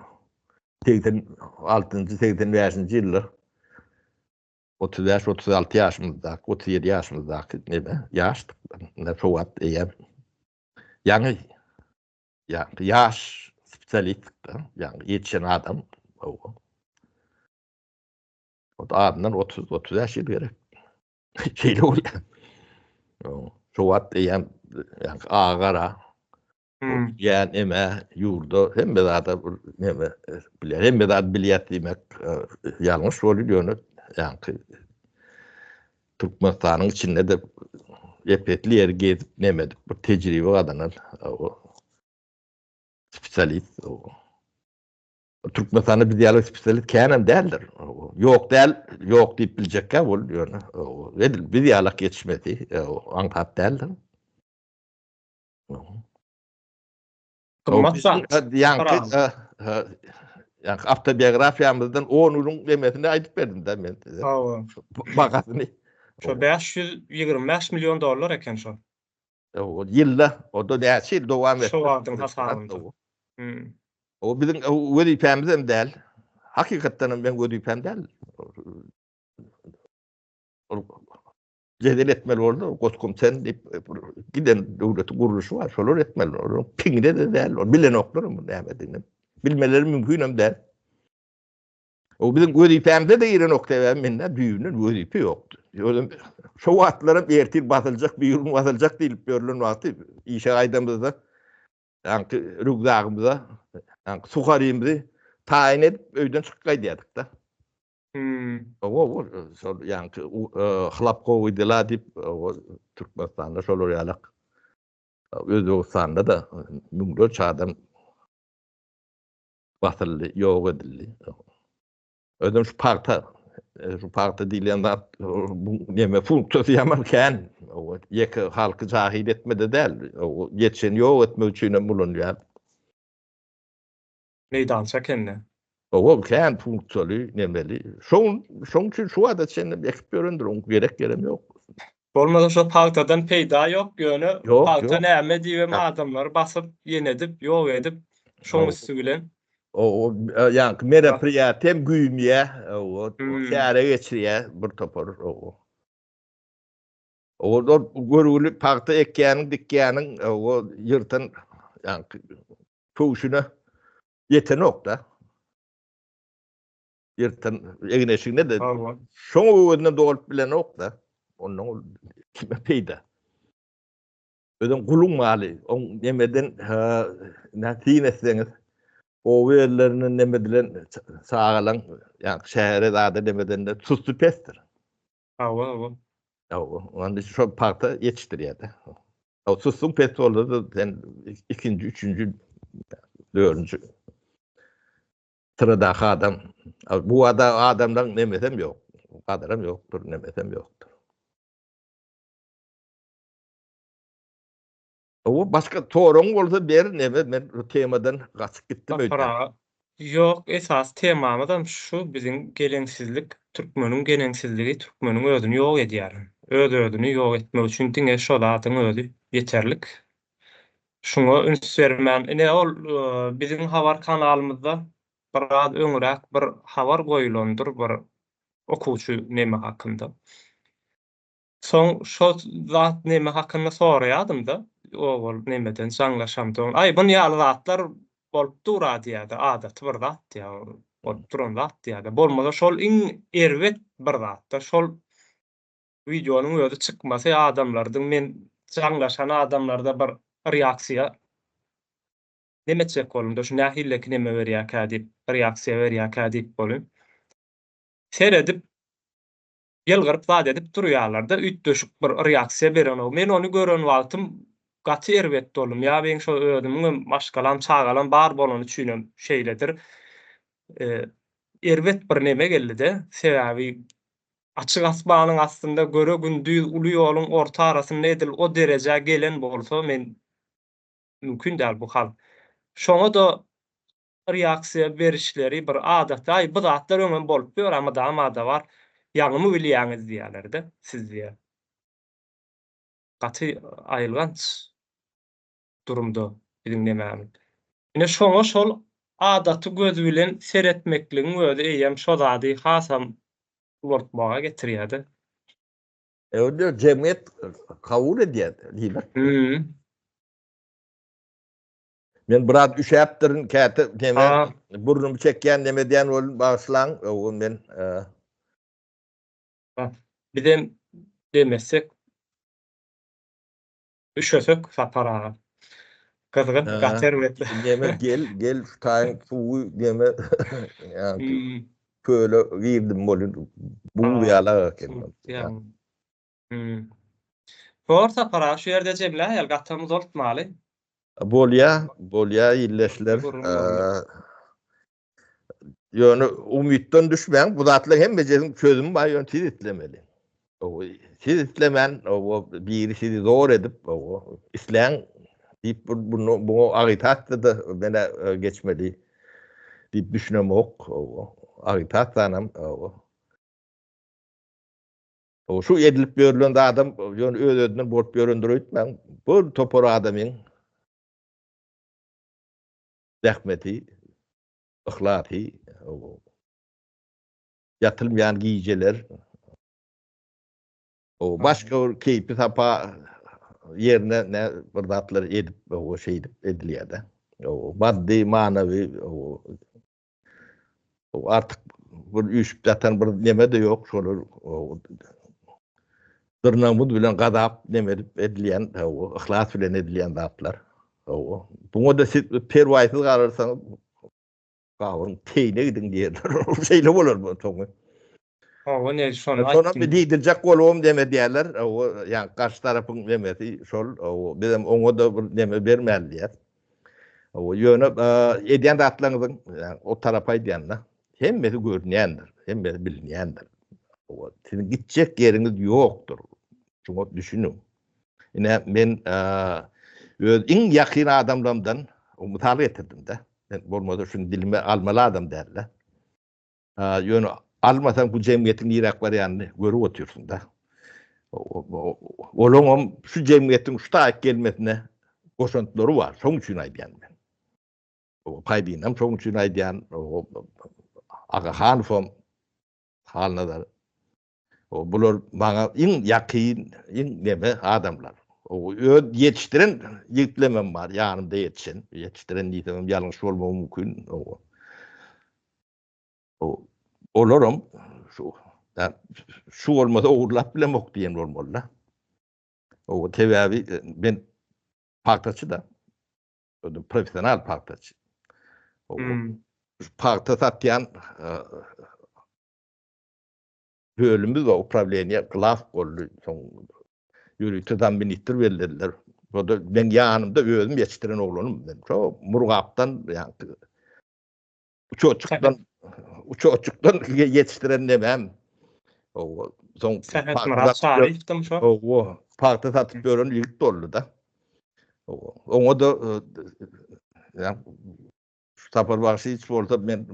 ýyllar 35-36 ýaşymyzda, 37 ýaşymyzda neme ýaşdyk. Ne şowat eýem. Yani yaş spesialist yani yetişen adam o da adından 30 yaş gerek. Şeyle oluyor. Şowat eýem yani agara yani eme yurda hem bedada neme bilen hem bedada bilet demek yanlış oluyor yani Türkmenistan'ın içinde de epetli yer gezip nemedik bu tecrübe adamlar o spesialist o Türkmenistan'da bir diyalog spesialist kânem derler. Yok der, yok deyip bilecekler oluyor. Bir diyalog yetişmedi. Ankat derler. Yani autobiyografiyamızdan 10'unun demesini aytıp verdim de ben. Bakasını. Şo 525 milyon dolar eken şo. O yılda o da näçe dowam etdi. Şo adym hasabynda. O bizim wezipemiz hem däl. Hakykatdan ben wezipem däl. Jedel etmeli boldy. Goskomsen diýip giden döwlet guruluşy var. Şolar etmeli. Piňde de däl. Bilen oklaryň näme bilmeleri mümkün hem däl. O bizim wezipemde de ýere nokta bermende düýünün wezipi ýokdy. Ýöldüm şo wagtlara ertir basyljak, bir ýurun basyljak diýip berilen wagty işe aýdamyzda ýa-ni rugdagymyza ýa-ni sugarymyzy taýin edip öýden çykyp gaýdýardyk da. O şol ýanky Hlapkow idila dip o Türkmenistanda şol ýalak. Özbegistanda da müňlerçe adam batyldy, ýok edildi. Ödüm şu parta diýilen zat bu näme funksiyasy ýaman kän. O ýeke halky jahil etmedi däl. O ýetşen ýok etmek üçin bulanýar. Meýdança kenne. O kän funksiyasy nämeli. Şoň üçin şu ada sen ekip göründir, gerek gerem ýok. Bolmasa şo partadan peýda ýok ýöne Ýok, parta ýok. näme diýip adamlar basyp ýenedip, ýok edip şoň üstü bilen. O ýanky meraperiýatem güýmýe, o şähere geçirýe bir topar o. O görüli parta ekýäniň dikýäniň o ýyrtyn ýanky köşüne ýeten okda. Ýyrtyn egneşigine de şoň öwrüne dolup bilen okda. Onuň kime peýda. Ödün gulun maly, on nemeden nätin etseňiz o yerlerinin nemedilen sağalan yani şehre zada nemeden de suslu pestir. Awa. Onda şu parta yetiştirýärdi. O sussun pes oldu sen ikinci, üçüncü, dördüncü sırada adam. Bu adamdan nemesem yok. Kadarım yoktur, nemesem yoktur. O başka sorun bolsa ber neme ben temadan gaçyp gitdim öýden. Yok, esas temamyzam şu bizim geleňsizlik, türkmeniň geleňsizligi, türkmeniň özüni ýok edýär. Özüni ýok etmek üçin diňe şol adyň özü ýeterlik. Şuňa üns bermän. Ine ol bizim habar kanalymyzda biraz öňürek bir habar goýulandyr, bir okuwçy neme hakynda. Soň şo zat neme hakynda soraýardym-da. O nemeden jaňlaşamdy. Ay, bunu ýaly zatlar bolup dura diýärdi, adaty bir zat diýär, bolup duran zat diýärdi. Bolmasa şol iň erwet bir zatda şol videonyň özü çykmasy adamlardyň men jaňlaşan adamlarda bir reaksiýa nemeçek bolumda şu nähilleki neme berýär diýip reaksiýa berýär diýip bolum. Seredip ýylgyryp zat edip durýarlarda üýt döşük bir reaksiýa beren o. Men onu gören wagtym gaty erwet bolum. Ya ben şo özümiň maşgalam, çagalam bar bolan üçin şeýledir. Erwet bir neme geldi-de. Sebäbi açyk asmanyň astynda göre gündüz uly ýoluň orta arasynda edil o derejä gelen bolsa men mümkin däl bu hal. Şoňa da reaksiýa berişleri bir adat. Ay, bu zatlar öňe bolup ýör, ama da var. Ýanymy bilýäňiz diýerler-de sizdiýe. Gaty aýylganç durumda bizim nemämiz. Ine şoňa şol adaty göz bilen seretmekligiň özü eýem şo zady hasam ulutmaga getirýärdi. Öňde jemgyýet kabul edýär diýler. Men biraz üşäpdirin käte neme burnumy çekýän nemeden ol başlaň o men Bizem demesek üşesek sapara. Kızgın gaterwetli. Neme gel şu taýyň suwy neme ýani köle girdim bolun bu ýala kelmem. Por sapara şu ýerde jemle ýal gatamyz oltmaly. Bolya illeşler. Ýöne umytdan düşmäň, bu zatlar hem bejerim çözüm bar ýöne tizitlemeli. O tizitlemen o birisi zor edip o isläň diýip bunu agitatda da mene geçmeli diýip düşünemek o agitatdanam o şu edilip berilen adam ýöne özünden bolup göründirýär. Bu topor adamyň rahmeti, ahlaki, yatılmayan giyiciler, o başka keypi tapa yerine ne bırdatlar edip o şey edilýär. O maddi manavi o artık bir üşüp jatan bir neme de yok. Şolar o dırnağımız bilen gadap neme edilýän o ihlas bilen edilýän zatlar. O bunu da siz perwaýsyz gararsaňyz gawrun teýne gidin diýerler. Şeýle bolar bu toňy. O ne şonu Sonra bir aýtdym. diýdirecek bolawam deme diýerler. O ýani karşı tarapyň demesi şol o bizim oňa da bir neme bermäldiýär. O ýöne edýän zatlaryňyň o tarapa edýänler hemmesi görünýändir, hemmesi bilinýändir. O sizin gitjek ýeriňiz ýokdur. Şuňa düşünüň. Ine men öz iň ýakyn adamlarymdan umutly getirdim-de. Ben bolmasa şunu dilime almaly adam derler. Ýöne almasam bu jemgyýetiň ýirak barýanyny görüp oturýarsyň da. Olaňam şu jemgyýetiň şu taýyp gelmesine goşantlary bar. Şoň üçin aýdýan men. O paýdynam şoň üçin aýdýan. Aga Hanfam halnadar. O bular baňa iň ýakyn, iň neme adamlar. O öz ýetişdiren ýigitlemem bar, ýanymda ýetişen. Ýetişdiren diýsem ýalňyş bolmagy mümkin. Olaram şu olmasa uğurlap bilemok diyen olmalı. O tevavi ben parktaçı da profesyonel parktaçı. O parkta satyan bölümümüz o problemi klas golü son yürütüden binittir verildiler. O da ben yanımda özüm yetiştiren oğlanım ben. Çok murgaptan yani uçuktan yetiştiren demem. O son Sehet Murat Şarif'tim şu. O parkta satıp gören ýigit boldy da. Oňa da yani sapar başy hiç bolsa men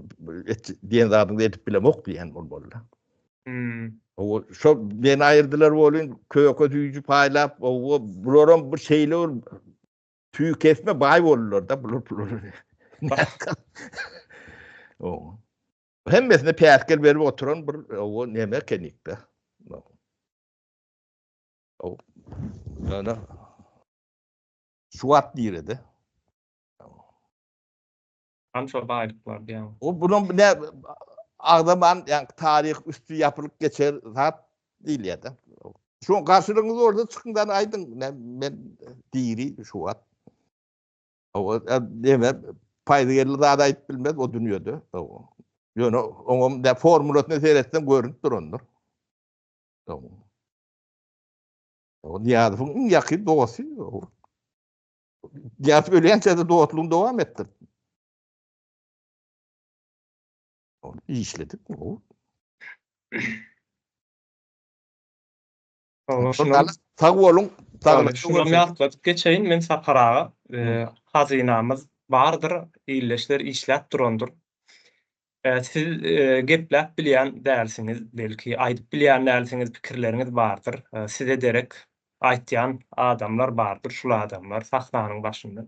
diýen zadyny etip bilemok diýen boldy. O şo beni aýyrdylar bolyn köýeke tüýjü paýlap o bularam bir şeýle tüý kesme baý bolurlar da bular. O hemmesine päskel berip oturan bir o neme kenikde. O ana suat diýerdi. Anşo baýlyklar diýen. O bunun ne agdaman yani tarih üstü yapılıp geçer zat değil ya da. Şu karşılığınız orada çıkından aydın ben diri şu an. O deme paydagerli daha da ait bilmez o dünyada. O. Yani onun da formulasını seyretsen görünüp durundur. O Niyazıf'ın yakın doğası. Niyazıf öleyençe de doğatılığını devam ettir. Onu iyi işledik. Sağ olun. Şunu ýatladyp geçeýin men saparaga hazynamyz bardyr, iýleşler işläp durandyr. Siz gepläp bilýän dälsiňiz, belki aýdyp bilýän dälsiňiz, pikirleriňiz bardyr. Size derek aýtýan adamlar bardyr, şul adamlar sahnanyň başynda.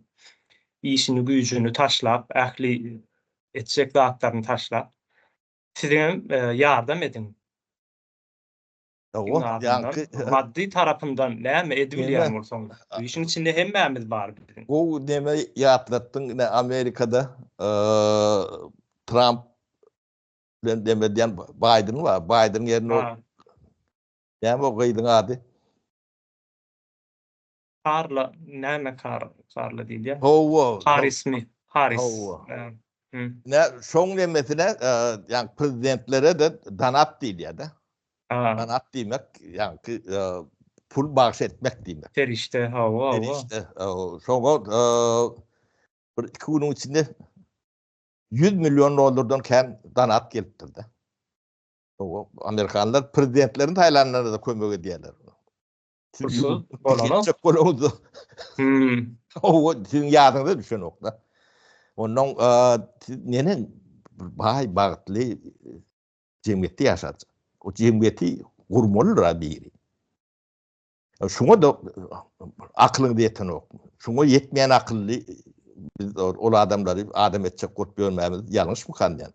İşini, güýjüni taşlap, ähli etjek zatlaryny taşlap size ýardam edin. Maddi tarapyndan näme edilýär bolsaň, bu işin içinde hemmämiz bar bizim. O neme ýatlattın Amerikada Trump ben demediyän Biden var. Biden ýerine näme o gydyň ady? Karla näme Karla diýilýär? Harris mi? Harris. Ne şoň demesine ýani prezidentlere de danat diýilýär da. Danat diýmek ýani pul bagş etmek diýmek. Ferişte, Ferişte. Şoňa bir 2 günüň içinde $100 milyon kem danat gelipdir de. O Amerikanlar prezidentlerin taýlanlarına da kömek edýärler. Çok bolady. O sizin ýadyňyzda düşünok da. Onuň nenen baý bagtly jemgyýetde ýaşadyk. O jemgyýeti gurmalydyr biri. Şuňa da aklyňy ýeten ok. Şuňa ýetmeýän akylly biz ol adamlary adam etjek gurt görmämiz ýalňyş mı kanýan?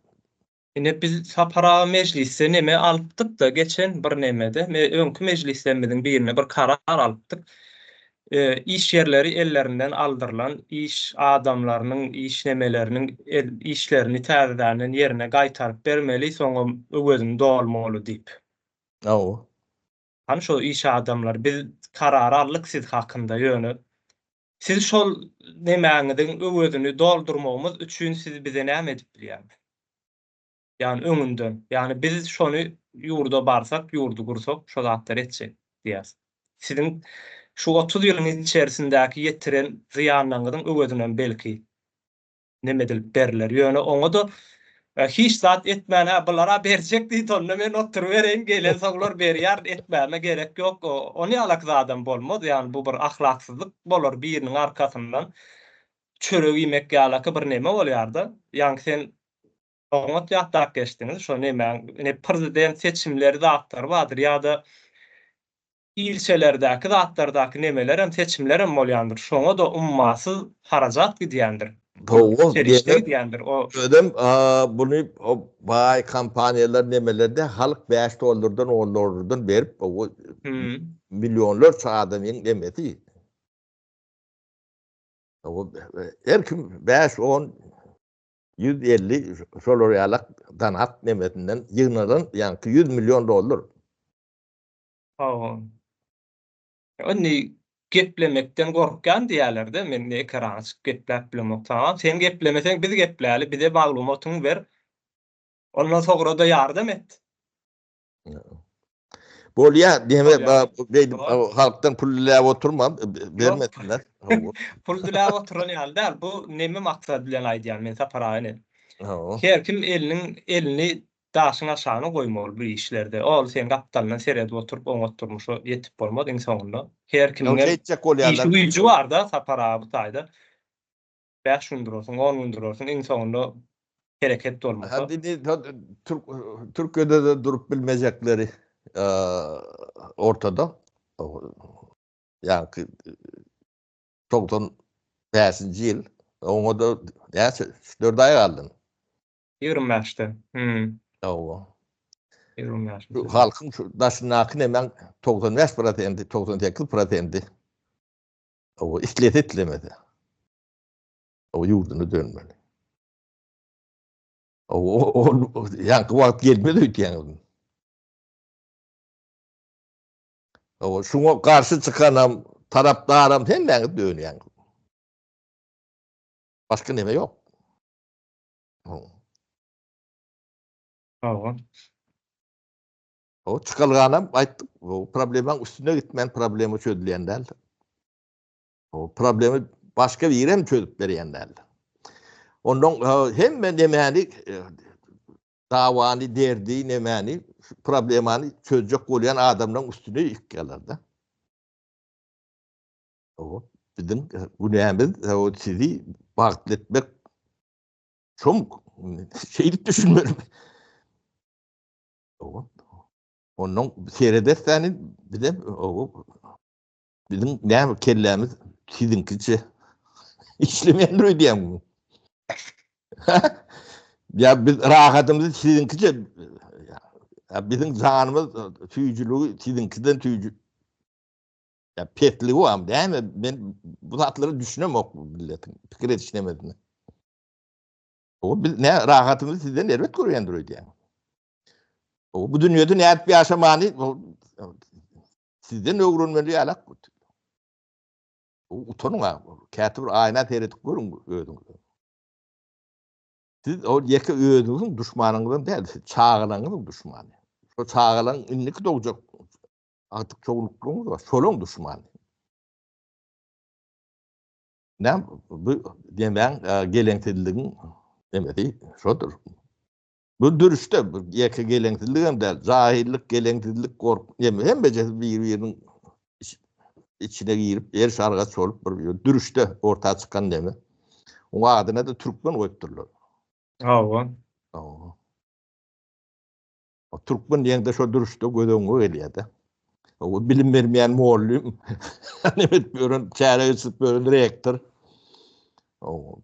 Ine biz sapara meclise neme alypdyk da geçen bir nemede, öňkü meclislerimiziň birine bir karar alypdyk. İş yerleri ellerinden aldyrylan iş adamlarynyň iş nemeleriniň işlerini täzeden yerine gaýtaryp bermeli, soňra özüni dolmaly diýip. Hani şol iş adamlar biz karar aldyk siz hakynda ýöne. Siz şol nemäňiziň özüni doldurmagymyz üçin siz bize näme edip bilýärsiz? Yani öňünden. Yani biz şonu ýurda barsak, ýurdu gursak şo zatlar etjek diýäs. Sizin şu 30 ýylyň içerisindäki ýetiren ziýanlaryň öwedinem belki nimedil berler. Ýöne oňa da hiç zat etmäne bulara berjek diýip onda men oturup bereň gelen soglar berýär etmäme gerek ýok. Ony alak zadam bolmaz. Ýani bu bir ahlaksyzlyk bolar biriniň arkasyndan çörek ýemek ýalaky bir neme bolýardy. Ýani sen oňa ýatdak geçdiňiz. Şo ne prezident seçimleri zatlar bardyr ýa-da ilçelerdäki zatlardaky nemeler hem seçimler hem bolýandyr. Şoňa da ummasız harajat gidýändir. Doğru. Serişte gidýändir. O Ödem bunu o bay kampanyalar nemelerde halk $5'dan $10'dan berip o milyonlarca adamın demeti. O her kim 5 10 150 şoloryalık danat nemetinden yığınadan yani $100 milyon. Onni geplemekden gorkan diýerler-de. Men ekran açyp geplep bilemek tamam. Sen geplemeseň biz gepläli, bize maglumatyňy ber. Ondan sonra da ýardam et. Bolýa deme halktan pul dilläp oturmam bermesinler. Pul dilläp oturan ýaly bu neme maksat bilen aýdýan men saparaýny. Ha. Her kim elini daşyň aşagyna goýmaly bu işlerde. Ol sen gapdalyna seredip oturup oňatdyrmyş ýetip bolmaz iň soňunda. Her kimden işi güýji bar da sapara bu taýda. 5 gün durursun, 10 gün durursun, iň soňunda hereket bolmaz. Hadi Türkiye'de de durup bilmeyecekleri ortada. Yani 95. yıl oňa da 4 ay kaldın. 25'te. Owa. 25. Halkın şu daşynaky hemen 95%, 98%. O işlet etlemedi. O yurdunu dönmeli. O yani wagt gelmedi ötýän. O şuňa karşı çıkanam, tarapdaram hemmäňi dönýän. Başka neme yok. O çıkalganam aýtdyk. O problemin üstüne gitmen problemi çözülýändäl. O problemi başka bir ýere çözüp berýändäl. Ondan hemme nemäni dawany derdi nemäni problemany çözjek bolýan adamlaryň üstüne ýükgelerde. O bizim bu nämiz o sizi bagtletmek çok şeylik düşünmedim. O onun seyrederseniz bizim näme kellemiz sizinkiçe işlemeýändir öýdýän. Ya biz rahatımızı sizinkiçe ya bizim zanımız tüyücülüğü sizinkiden tüyücü. Ya petli o am değil mi? Ben bu zatları düşünemem milletin. Fikir etişinemediğini. O biz ne rahatımızı sizden elbet koruyandır öyle. O bu dünyada ne yapıp yaşamanı sizden öğrenmeli alak. O utanın ha. Katip ayna teretik görün ödün. Siz o yeke ödünüzün düşmanınızın değil, çağılanızın düşmanı. O çağılan inlik doğacak. Artık çoğunluğumuz var. Solun düşmanı. Ne bu demen gelenkseliliğin demedi şodur. Bu dürüşte yeke gelenksellik hem de cahillik, gelenksellik korku hem beceri birinin içine girip her şarga solup bir dürüşte ortaya çıkan demi. O adına da Türkmen koyupdurlar. O Türkmen diýende şo dürüşde gödöňe gelýärdi. O bilim bermeýän muallim. Evet görün çäre geçip görün rektor. O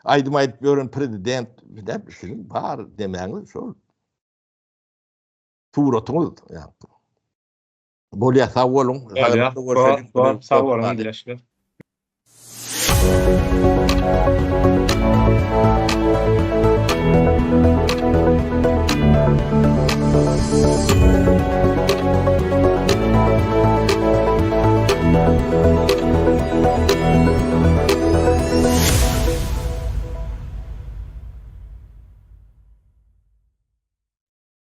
aýdym aýdyp görün prezident bir bir şey bar demäňiz şol. Tuğratyňyz ýa. Bolýa sag bolun. Sag bolun dileşler.